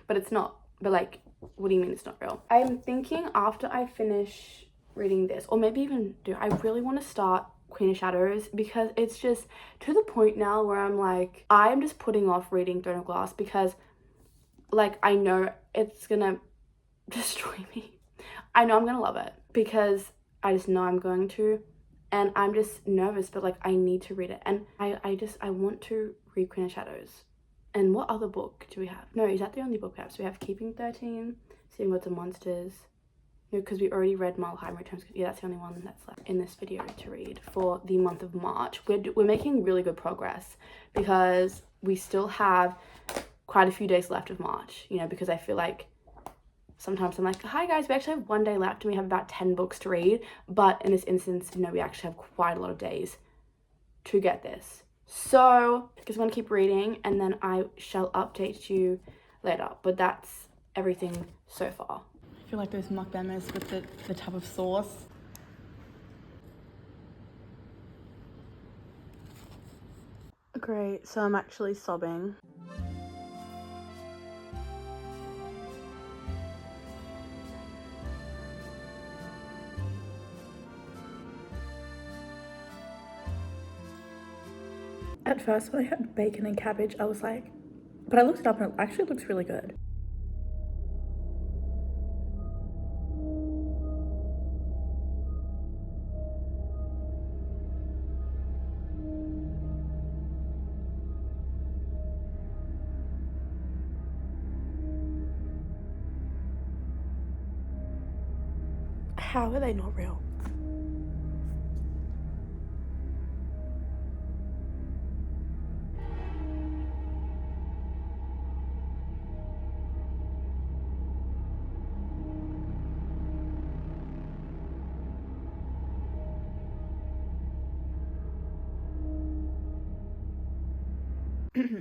But it's not. But, like, what do you mean it's not real? I'm thinking after I finish reading this, or maybe even I really want to start Queen of Shadows, because it's just to the point now where I'm like, I'm just putting off reading Throne of Glass because, like, I know it's gonna destroy me. I know I'm gonna love it because I just know I'm going to, and I'm just nervous, but like I need to read it, and I want to read Queen of Shadows. And what other book do we have? No, is that the only book we have? So we have Keeping 13, Seeing Gods and Monsters. No, because we already read Marlheim Returns. Yeah, that's the only one that's left in this video to read for the month of March. We're making really good progress because we still have quite a few days left of March, you know, because I feel like sometimes I'm like, hi guys, we actually have 1 day left and we have about 10 books to read. But in this instance, no, we actually have quite a lot of days to get this. So, because I'm going to keep reading and then I shall update you later. But that's everything so far. I feel like those mukbangers with the tub of sauce. Great, so I'm actually sobbing. At first, when I had bacon and cabbage, I was like, but I looked it up and it actually looks really good. How are they not real?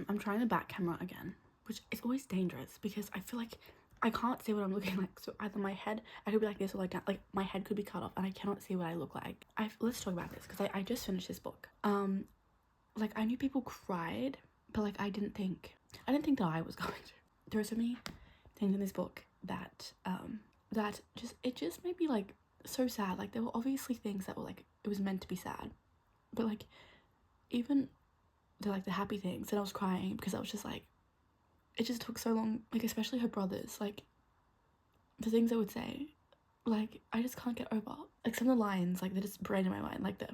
I'm trying the back camera again, which is always dangerous because I feel like I can't see what I'm looking like. So either my head, I could be like this or like that. Like my head could be cut off and I cannot see what I look like. Let's talk about this because I just finished this book. Like I knew people cried, but like I didn't think that I was going to. There are so many things in this book that it just made me like so sad. Like there were obviously things that were like it was meant to be sad, but like even the happy things, and I was crying because I was just like, it just took so long, like especially her brothers, like the things they would say, like I just can't get over, like some of the lines like that just brain in my mind, like the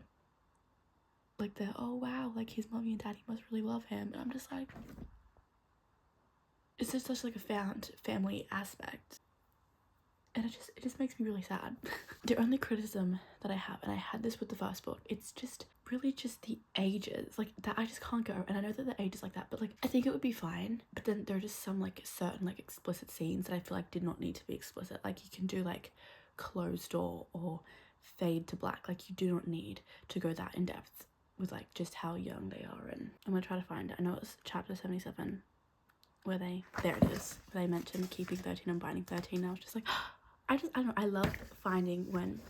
oh wow, like his mommy and daddy must really love him, and I'm just like, it's just such like a found family aspect, and it just makes me really sad. The only criticism that I have, and I had this with the first book, it's just really just the ages, like that I just can't go, and I know that the age is like that, but like I think it would be fine, but then there are just some like certain like explicit scenes that I feel like did not need to be explicit. Like you can do like closed door or fade to black, like you do not need to go that in depth with like just how young they are. And I'm gonna try to find it. I know it's chapter 77 where there it is, they mentioned keeping 13 and binding 13, and I was just like I don't know, I love finding when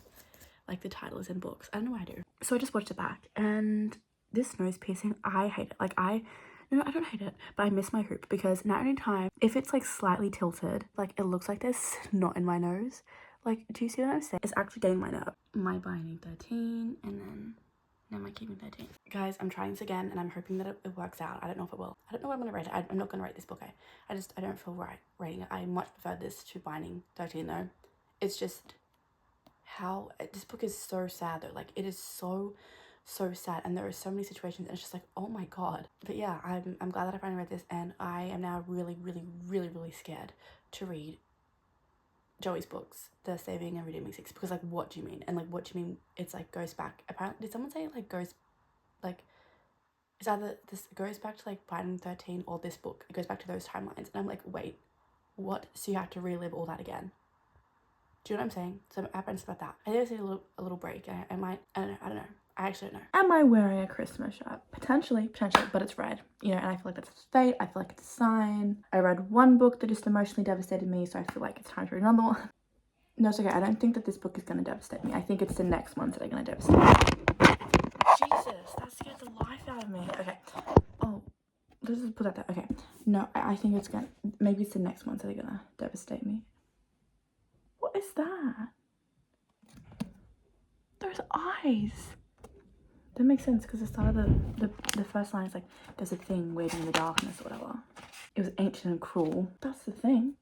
like the title is in books. I don't know why I do. So I just watched it back, and this nose piercing, I hate it. Like I don't hate it, but I miss my hoop because now anytime if it's like slightly tilted, like it looks like there's snot in my nose. Like, do you see what I'm saying? It's actually getting my nerve. My binding 13, and then now my keeping 13. Guys, I'm trying this again, and I'm hoping that it works out. I don't know if it will. I don't know what I'm gonna rate it. I'm not gonna rate this book. I don't feel right rating it. I much prefer this to binding 13 though. It's just how this book is so sad though. Like it is so sad, and there are so many situations, and it's just like, oh my god. But yeah, I'm glad that I finally read this, and I am now really scared to read Joey's books, The Saving and Redeeming Six, because like what do you mean? And like what do you mean it's like goes back, apparently did someone say it like goes like it's either this goes back to like Binding 13 or this book, it goes back to those timelines, and I'm like, wait, what? So you have to relive all that again? Do you know what I'm saying? So I'm apprehensive about that. I think I need a little break. I might, I don't know. I actually don't know. Am I wearing a Christmas shirt? Potentially, but it's red. You know, and I feel like that's fate. I feel like it's a sign. I read one book that just emotionally devastated me, so I feel like it's time to read another one. No, it's okay. I don't think that this book is going to devastate me. I think it's the next ones that are going to devastate me. Jesus, that scared the life out of me. Okay. Oh, let's just put that there. Okay. No, I think it's going to, maybe it's the next ones that are going to devastate me. What is that? Those eyes. That makes sense because the start of the first line is like, there's a thing waiting in the darkness or whatever. It was ancient and cruel. That's the thing.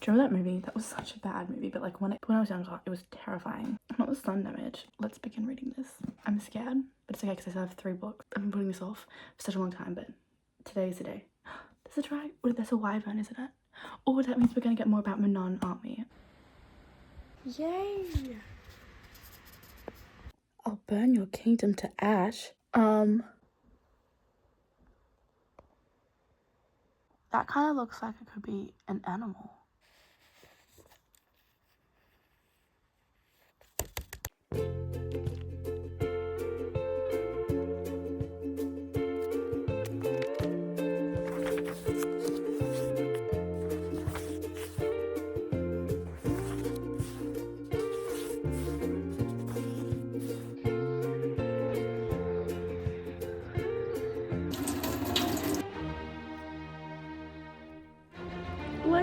Do you remember that movie? That was such a bad movie, but like when I was younger, it was terrifying. Not the sun damage. Let's begin reading this. I'm scared, but it's okay because I still have 3 books. I've been putting this off for such a long time, but today is the day. There's a dragon. There's a wyvern, isn't it? Oh, that means we're gonna get more about Manon, aren't we? Yay! I'll burn your kingdom to ash. That kind of looks like it could be an animal.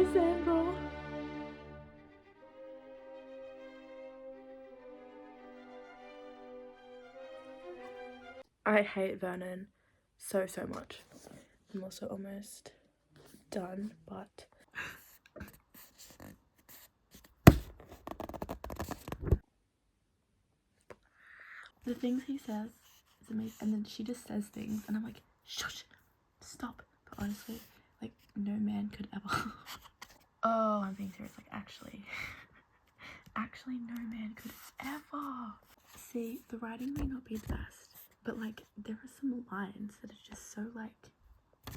Bye, Sandra. I hate Vernon so much. I'm also almost done, but the things he says is amazing, and then she just says things and I'm like, shush, stop. But honestly, like, no man could ever oh, I'm being serious, like, actually no man could ever. See, the writing may not be the best, but like, there are some lines that are just so, like,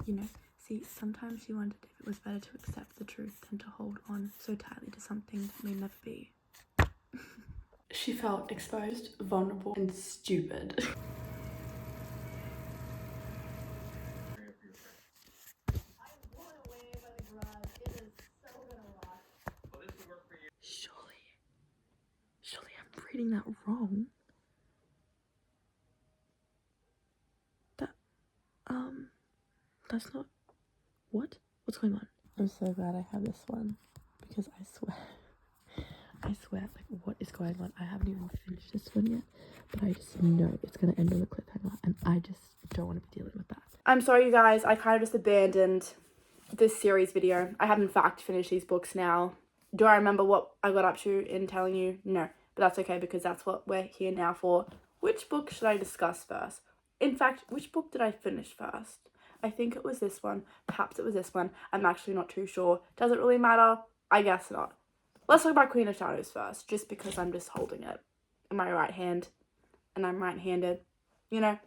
you know, see, sometimes you wondered if it was better to accept the truth than to hold on so tightly to something that may never be. She felt exposed, vulnerable, and stupid. Surely I'm reading that wrong. That's not, what? What's going on? I'm so glad I have this one, because I swear, like, what is going on? I haven't even finished this one yet, but I just know it's gonna end on a cliffhanger, and I just don't want to be dealing with that. I'm sorry, you guys, I kind of just abandoned this series video. I have in fact finished these books now. Do I remember what I got up to in telling you? No, but that's okay, because that's what we're here now for. Which book should I discuss first? In fact, which book did I finish first? I think it was this one. Perhaps it was this one. I'm actually not too sure. Does it really matter? I guess not. Let's talk about Queen of Shadows first, just because I'm just holding it in my right hand, and I'm right-handed, you know?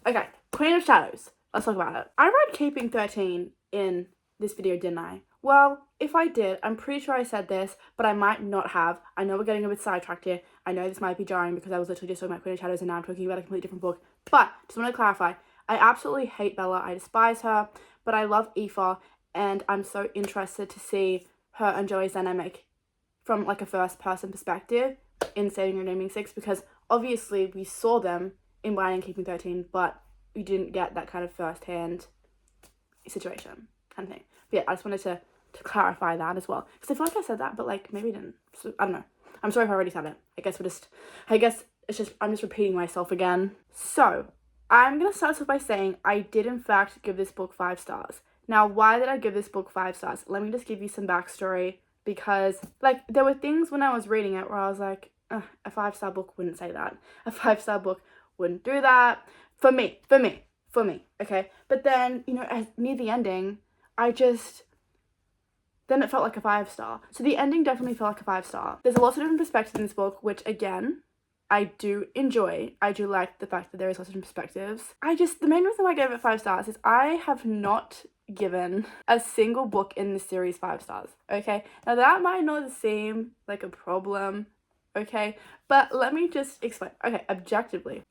Okay, Queen of Shadows. Let's talk about it. I read Keeping 13 in this video, didn't I? Well, if I did, I'm pretty sure I said this, but I might not have. I know we're getting a bit sidetracked here. I know this might be jarring because I was literally just talking about Queen of Shadows and now I'm talking about a completely different book. But, just want to clarify, I absolutely hate Bella. I despise her, but I love Aoife, and I'm so interested to see her and Joey's dynamic from, like, a first-person perspective in Saving and Redeeming 6, because obviously we saw them in Wine and Keeping 13, but we didn't get that kind of first-hand situation kind of thing. But yeah, I just wanted to clarify that as well, because I feel like I said that, but, like, maybe I didn't. So, I don't know. I'm sorry if I already said it. I'm just repeating myself again. So, I'm going to start off by saying I did in fact give this book 5 stars. Now, why did I give this book 5 stars? Let me just give you some backstory, because, like, there were things when I was reading it where I was like, a 5-star book wouldn't say that. A 5-star book wouldn't do that. For me, okay? But then, you know, as near the ending, then it felt like a 5-star. So the ending definitely felt like a 5-star. There's lots of different perspectives in this book, which, again, I do enjoy. I do like the fact that there is lots of different perspectives. The main reason why I gave it 5 stars is I have not given a single book in this series 5 stars, okay? Now that might not seem like a problem, okay? But let me just explain. Okay, objectively,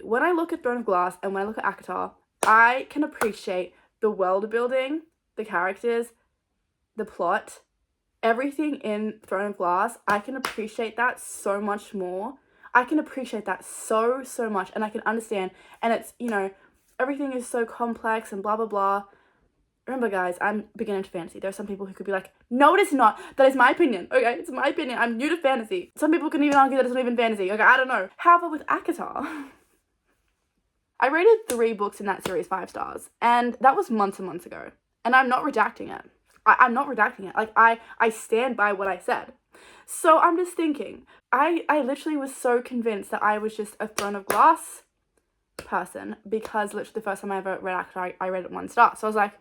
when I look at Throne of Glass and when I look at ACOTAR, I can appreciate the world building, the characters, the plot, everything in Throne of Glass. I can appreciate that so much more. I can appreciate that so much, and I can understand, and it's, you know, everything is so complex and blah blah blah. Remember, guys, I'm beginning to fantasy. There are some people who could be like, no, it is not. That is my opinion, okay? It's my opinion. I'm new to fantasy. Some people can even argue that it's not even fantasy, okay? I don't know. However, with ACOTAR, I rated 3 books in that series 5 stars, and that was months and months ago, and I'm not redacting it. I'm not redacting it. Like, I stand by what I said. So I'm just thinking, I literally was so convinced that I was just a Throne of Glass person, because literally the first time I ever read ACOTAR, I read it 1 star. So I was like,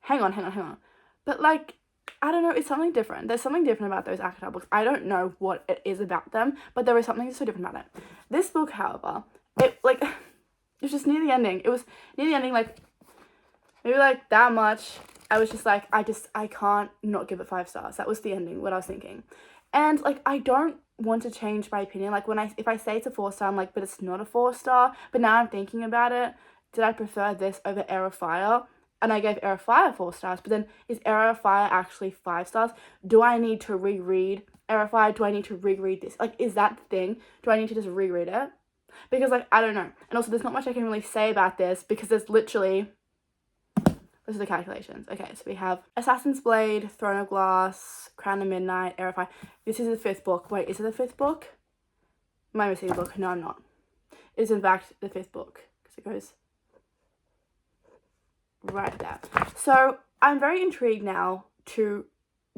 hang on. But, like, I don't know, it's something different. There's something different about those ACOTAR books. I don't know what it is about them, but there is something so different about it. This book, however, it was just near the ending. It was near the ending, like, maybe, like, that much. I was just like, I can't not give it 5 stars. That was the ending, what I was thinking. And, like, I don't want to change my opinion. Like, if I say it's a 4-star, I'm like, but it's not a 4-star. But now I'm thinking about it. Did I prefer this over Heir of Fire? And I gave Heir of Fire 4 stars. But then, is Heir of Fire actually 5 stars? Do I need to reread Heir of Fire? Do I need to reread this? Like, is that the thing? Do I need to just reread it? Because, like, I don't know. And also, there's not much I can really say about this, because there's literally Those are the calculations. Okay, so we have Assassin's Blade, Throne of Glass, Crown of Midnight, Heir of Fire. This is the 5th book. Wait, is it the 5th book? Am I missing a book? No, I'm not. It is in fact the 5th book, because it goes right there. So I'm very intrigued now to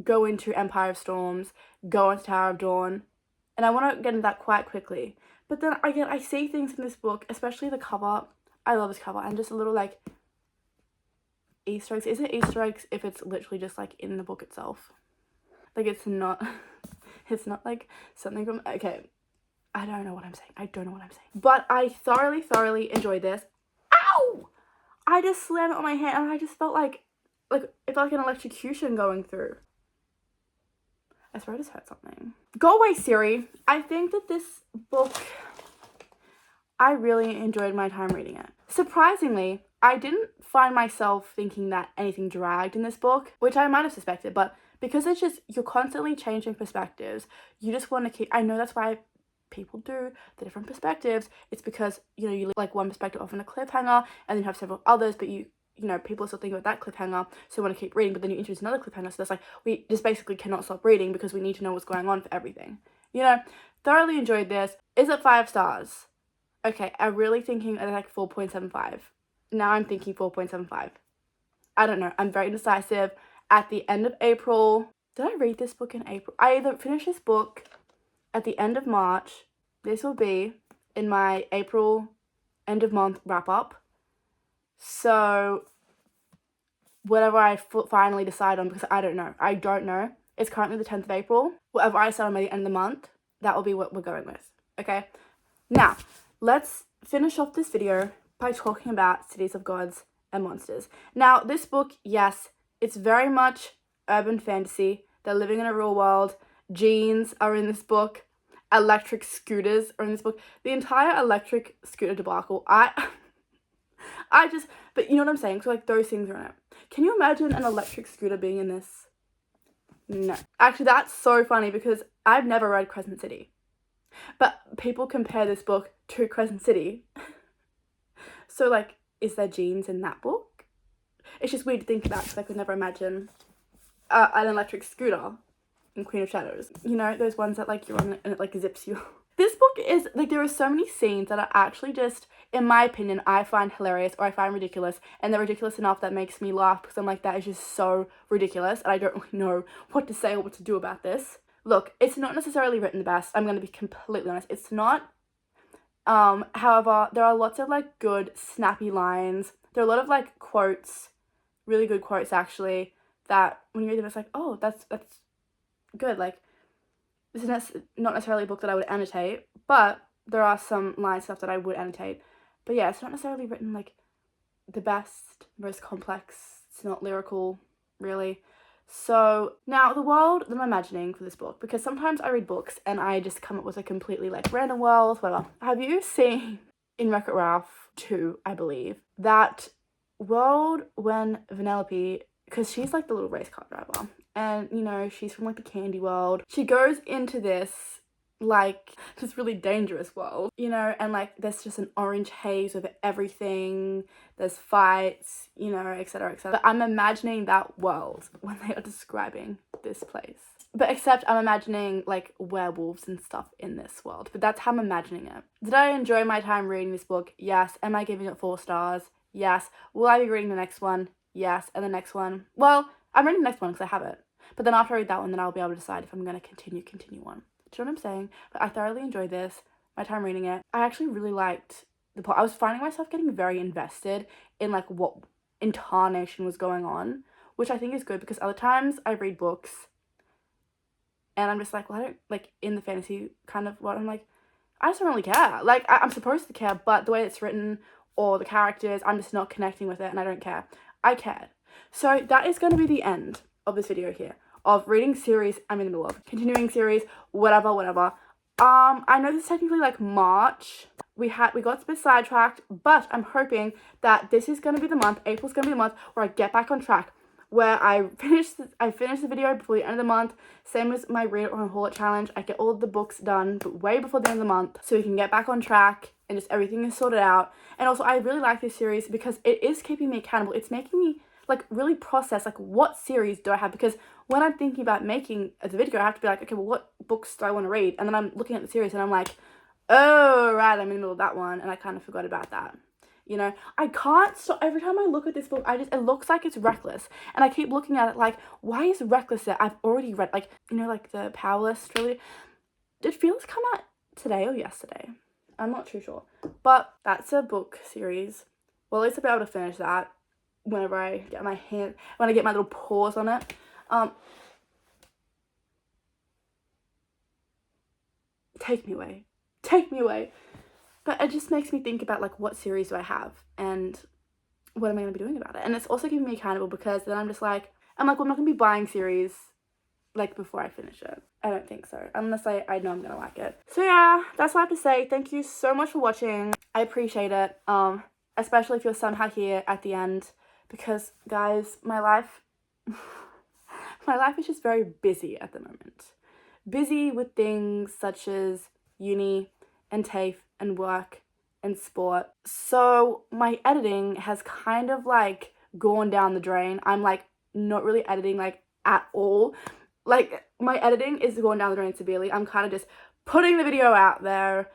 go into Empire of Storms, go into Tower of Dawn, and I want to get into that quite quickly. But then I see things in this book, especially the cover. I love this cover, and just a little like Easter eggs. Is it Easter eggs if it's literally just like in the book itself? Like it's not like something from, okay, I don't know what I'm saying. But I thoroughly enjoyed this. Ow! I just slammed it on my hand and I just felt like it felt like an electrocution going through. I swear I just heard something. Go away, Siri. I think that this book, I really enjoyed my time reading it. Surprisingly, I didn't find myself thinking that anything dragged in this book, which I might have suspected, but because it's just, you're constantly changing perspectives, you just want to keep, I know that's why people do the different perspectives. It's because, you know, you leave like one perspective off in a cliffhanger and then you have several others, but you know, people are still thinking about that cliffhanger, so want to keep reading, but then you introduce another cliffhanger, so that's like, we just basically cannot stop reading because we need to know what's going on for everything. You know, thoroughly enjoyed this. Is it 5 stars? Okay, I'm really thinking like 4.75. Now I'm thinking 4.75. I don't know. I'm very indecisive. At the end of April, did I read this book in April? I either finished this book at the end of March. This will be in my April end of month wrap up. So whatever I finally decide on, because I don't know. It's currently the 10th of April. Whatever I decide on by the end of the month, that will be what we're going with. Okay? Now, let's finish off this video by talking about Cities of Gods and Monsters. Now, this book, yes, it's very much urban fantasy. They're living in a real world. Jeans are in this book. Electric scooters are in this book. The entire electric scooter debacle, but you know what I'm saying? So like those things are in it. Can you imagine an electric scooter being in this? No. Actually, that's so funny because I've never read Crescent City. But people compare this book to Crescent City. So like, is there jeans in that book? It's just weird to think about because I could never imagine an electric scooter in Queen of Shadows. You know, those ones that like you're on and it like zips you. This book is, like, there are so many scenes that are actually just, in my opinion, I find hilarious or I find ridiculous, and they're ridiculous enough that makes me laugh because I'm like, that is just so ridiculous, and I don't really know what to say or what to do about this. Look, it's not necessarily written the best, I'm going to be completely honest, it's not. However, there are lots of, like, good, snappy lines. There are a lot of, like, quotes, really good quotes, actually, that when you read them, it's like, oh, that's good, like, this is not necessarily a book that I would annotate, but there are some line stuff that I would annotate. But yeah, it's not necessarily written like the best, most complex. It's not lyrical, really. So now the world that I'm imagining for this book, because sometimes I read books and I just come up with a completely like random world, whatever. Have you seen in Wreck-It Ralph 2, I believe, that world when Vanellope, because she's like the little race car driver, and you know, she's from like the candy world. She goes into this like this really dangerous world, you know, and like there's just an orange haze over everything. There's fights, you know, etc, etc. But I'm imagining that world when they are describing this place. But except I'm imagining like werewolves and stuff in this world. But that's how I'm imagining it. Did I enjoy my time reading this book? Yes. Am I giving it 4 stars? Yes. Will I be reading the next one? Yes. And the next one? Well, I'm reading the next one because I have it. But then after I read that one, then I'll be able to decide if I'm going to continue on. Do you know what I'm saying? But I thoroughly enjoyed this, my time reading it. I actually really liked the plot. I was finding myself getting very invested in like what incarnation was going on, which I think is good because other times I read books and I'm just like, well, I don't, like in the fantasy kind of what I'm like, I just don't really care. Like I'm supposed to care, but the way it's written or the characters, I'm just not connecting with it and I don't care. I cared. So that is going to be the end of this video here of reading series I'm in the middle of, continuing series, whatever. I know this is technically like March. We got a bit sidetracked, but I'm hoping that this is gonna be the month, April's gonna be the month where I get back on track, where I finish the video before the end of the month, same as my Read It or Haul It challenge. I get all of the books done, but way before the end of the month, so we can get back on track and just everything is sorted out. And also, I really like this series because it is keeping me accountable. It's making me like really process like what series do I have, because when I'm thinking about making a video, I have to be like, okay, well, what books do I want to read? And then I'm looking at the series and I'm like, oh right, I'm in the middle of that one, and I kind of forgot about that. You know, I can't stop. Every time I look at this book, it looks like it's Reckless. And I keep looking at it like, why is Reckless there? I've already read, like, you know, like the Powerless trilogy. Did Fearless come out today or yesterday? I'm not too sure. But that's a book series. Well, at least I'll be able to finish that whenever I get my hand, when I get my little paws on it. Take me away. Take me away. But it just makes me think about, like, what series do I have and what am I going to be doing about it? And it's also keeping me accountable, because then I'm like, well, I'm not going to be buying series, like, before I finish it. I don't think so, unless I know I'm going to like it. So yeah, that's what I have to say. Thank you so much for watching. I appreciate it, especially if you're somehow here at the end, because, guys, my life is just very busy at the moment. Busy with things such as uni and TAFE and work and sport. So my editing has kind of like gone down the drain. I'm like not really editing like at all. Like my editing is going down the drain severely. I'm kind of just putting the video out there,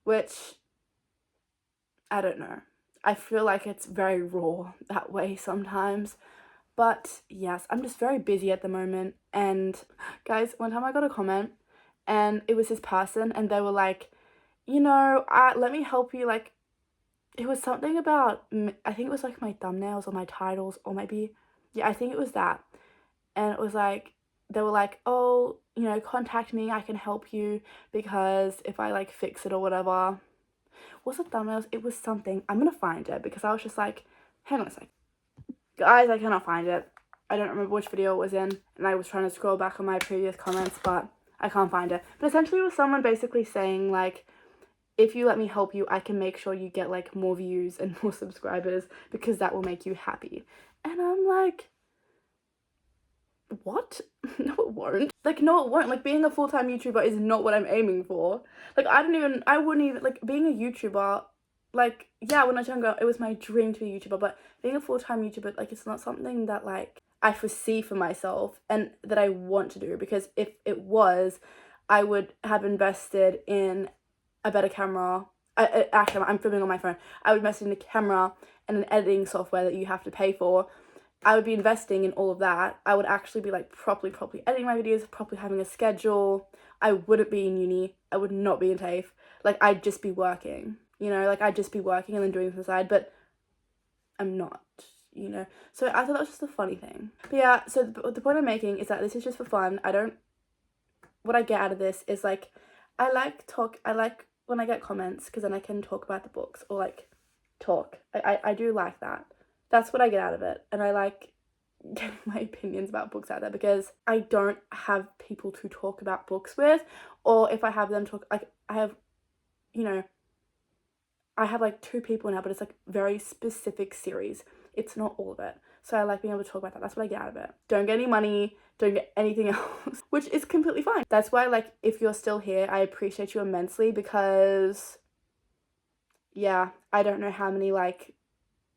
which I don't know. I feel like it's very raw that way sometimes. But yes, I'm just very busy at the moment. And guys, one time I got a comment and it was this person and they were like, you know, let me help you, like, it was something about, I think it was like my thumbnails or my titles, or maybe, yeah, I think it was that. And it was like, they were like, oh, you know, contact me, I can help you, because if I like fix it or whatever. Was it thumbnails? It was something. I'm gonna find it, because I was just like, hang on a sec. Guys, I cannot find it. I don't remember which video it was in, and I was trying to scroll back on my previous comments, but I can't find it. But essentially it was someone basically saying like, if you let me help you, I can make sure you get like more views and more subscribers, because that will make you happy. And I'm like, what? No, it won't. Like, no, it won't. Like, being a full-time YouTuber is not what I'm aiming for. Like, I wouldn't even, like, being a YouTuber, like, yeah, when I was younger, it was my dream to be a YouTuber, but being a full-time YouTuber, like, it's not something that, like, I foresee for myself and that I want to do, because if it was, I would have invested in a better camera. Actually, I'm filming on my phone. I would invest in a camera and an editing software that you have to pay for. I would be investing in all of that. I would actually be like properly editing my videos, properly having a schedule. I wouldn't be in uni. I would not be in TAFE. Like, I'd just be working, you know, like I'd just be working and then doing things on the side, but I'm not, you know. So I thought that was just a funny thing. But yeah, so the point I'm making is that this is just for fun. What I get out of this is like, I like when I get comments, because then I can talk about the books, or like talk. I do like that. That's what I get out of it. And I like getting my opinions about books out there, because I don't have people to talk about books with, or if I have them talk, like I have, you know, I have like 2 people now, but it's like very specific series. It's not all of it. So I like being able to talk about that. That's what I get out of it. Don't get any money, don't get anything else, which is completely fine. That's why, like, if you're still here, I appreciate you immensely, because yeah, I don't know how many like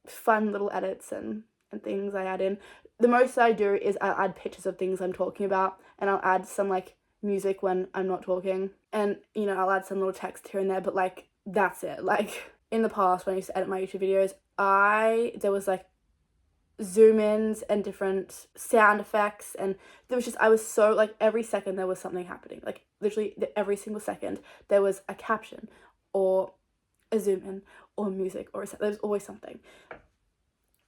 fun little edits and things I add in. The most I do is I'll add pictures of things I'm talking about, and I'll add some like music when I'm not talking, and you know, I'll add some little text here and there, but like that's it. Like in the past when I used to edit my YouTube videos, there was like zoom ins and different sound effects, and there was just, I was so like, every second there was something happening, like literally every single second there was a caption or a zoom in or music, or there's always something.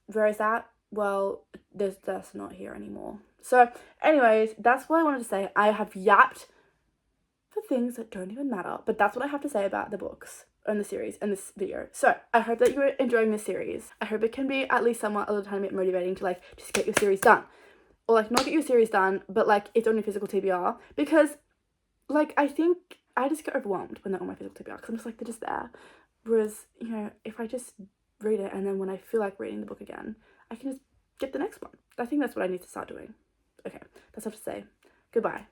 Where is that? Well, that's not here anymore. So anyways, that's what I wanted to say. I have yapped for things that don't even matter, but that's what I have to say about the books and the series and this video. So I hope that you're enjoying this series. I hope it can be at least somewhat a little tiny bit motivating to like just get your series done, or like not get your series done, but like it's on your physical TBR, because like I think I just get overwhelmed when they're on my physical TBR, because I'm just like, they're just there. Whereas, you know, if I just read it and then when I feel like reading the book again, I can just get the next one. I think that's what I need to start doing. Okay, that's all I have to say. Goodbye.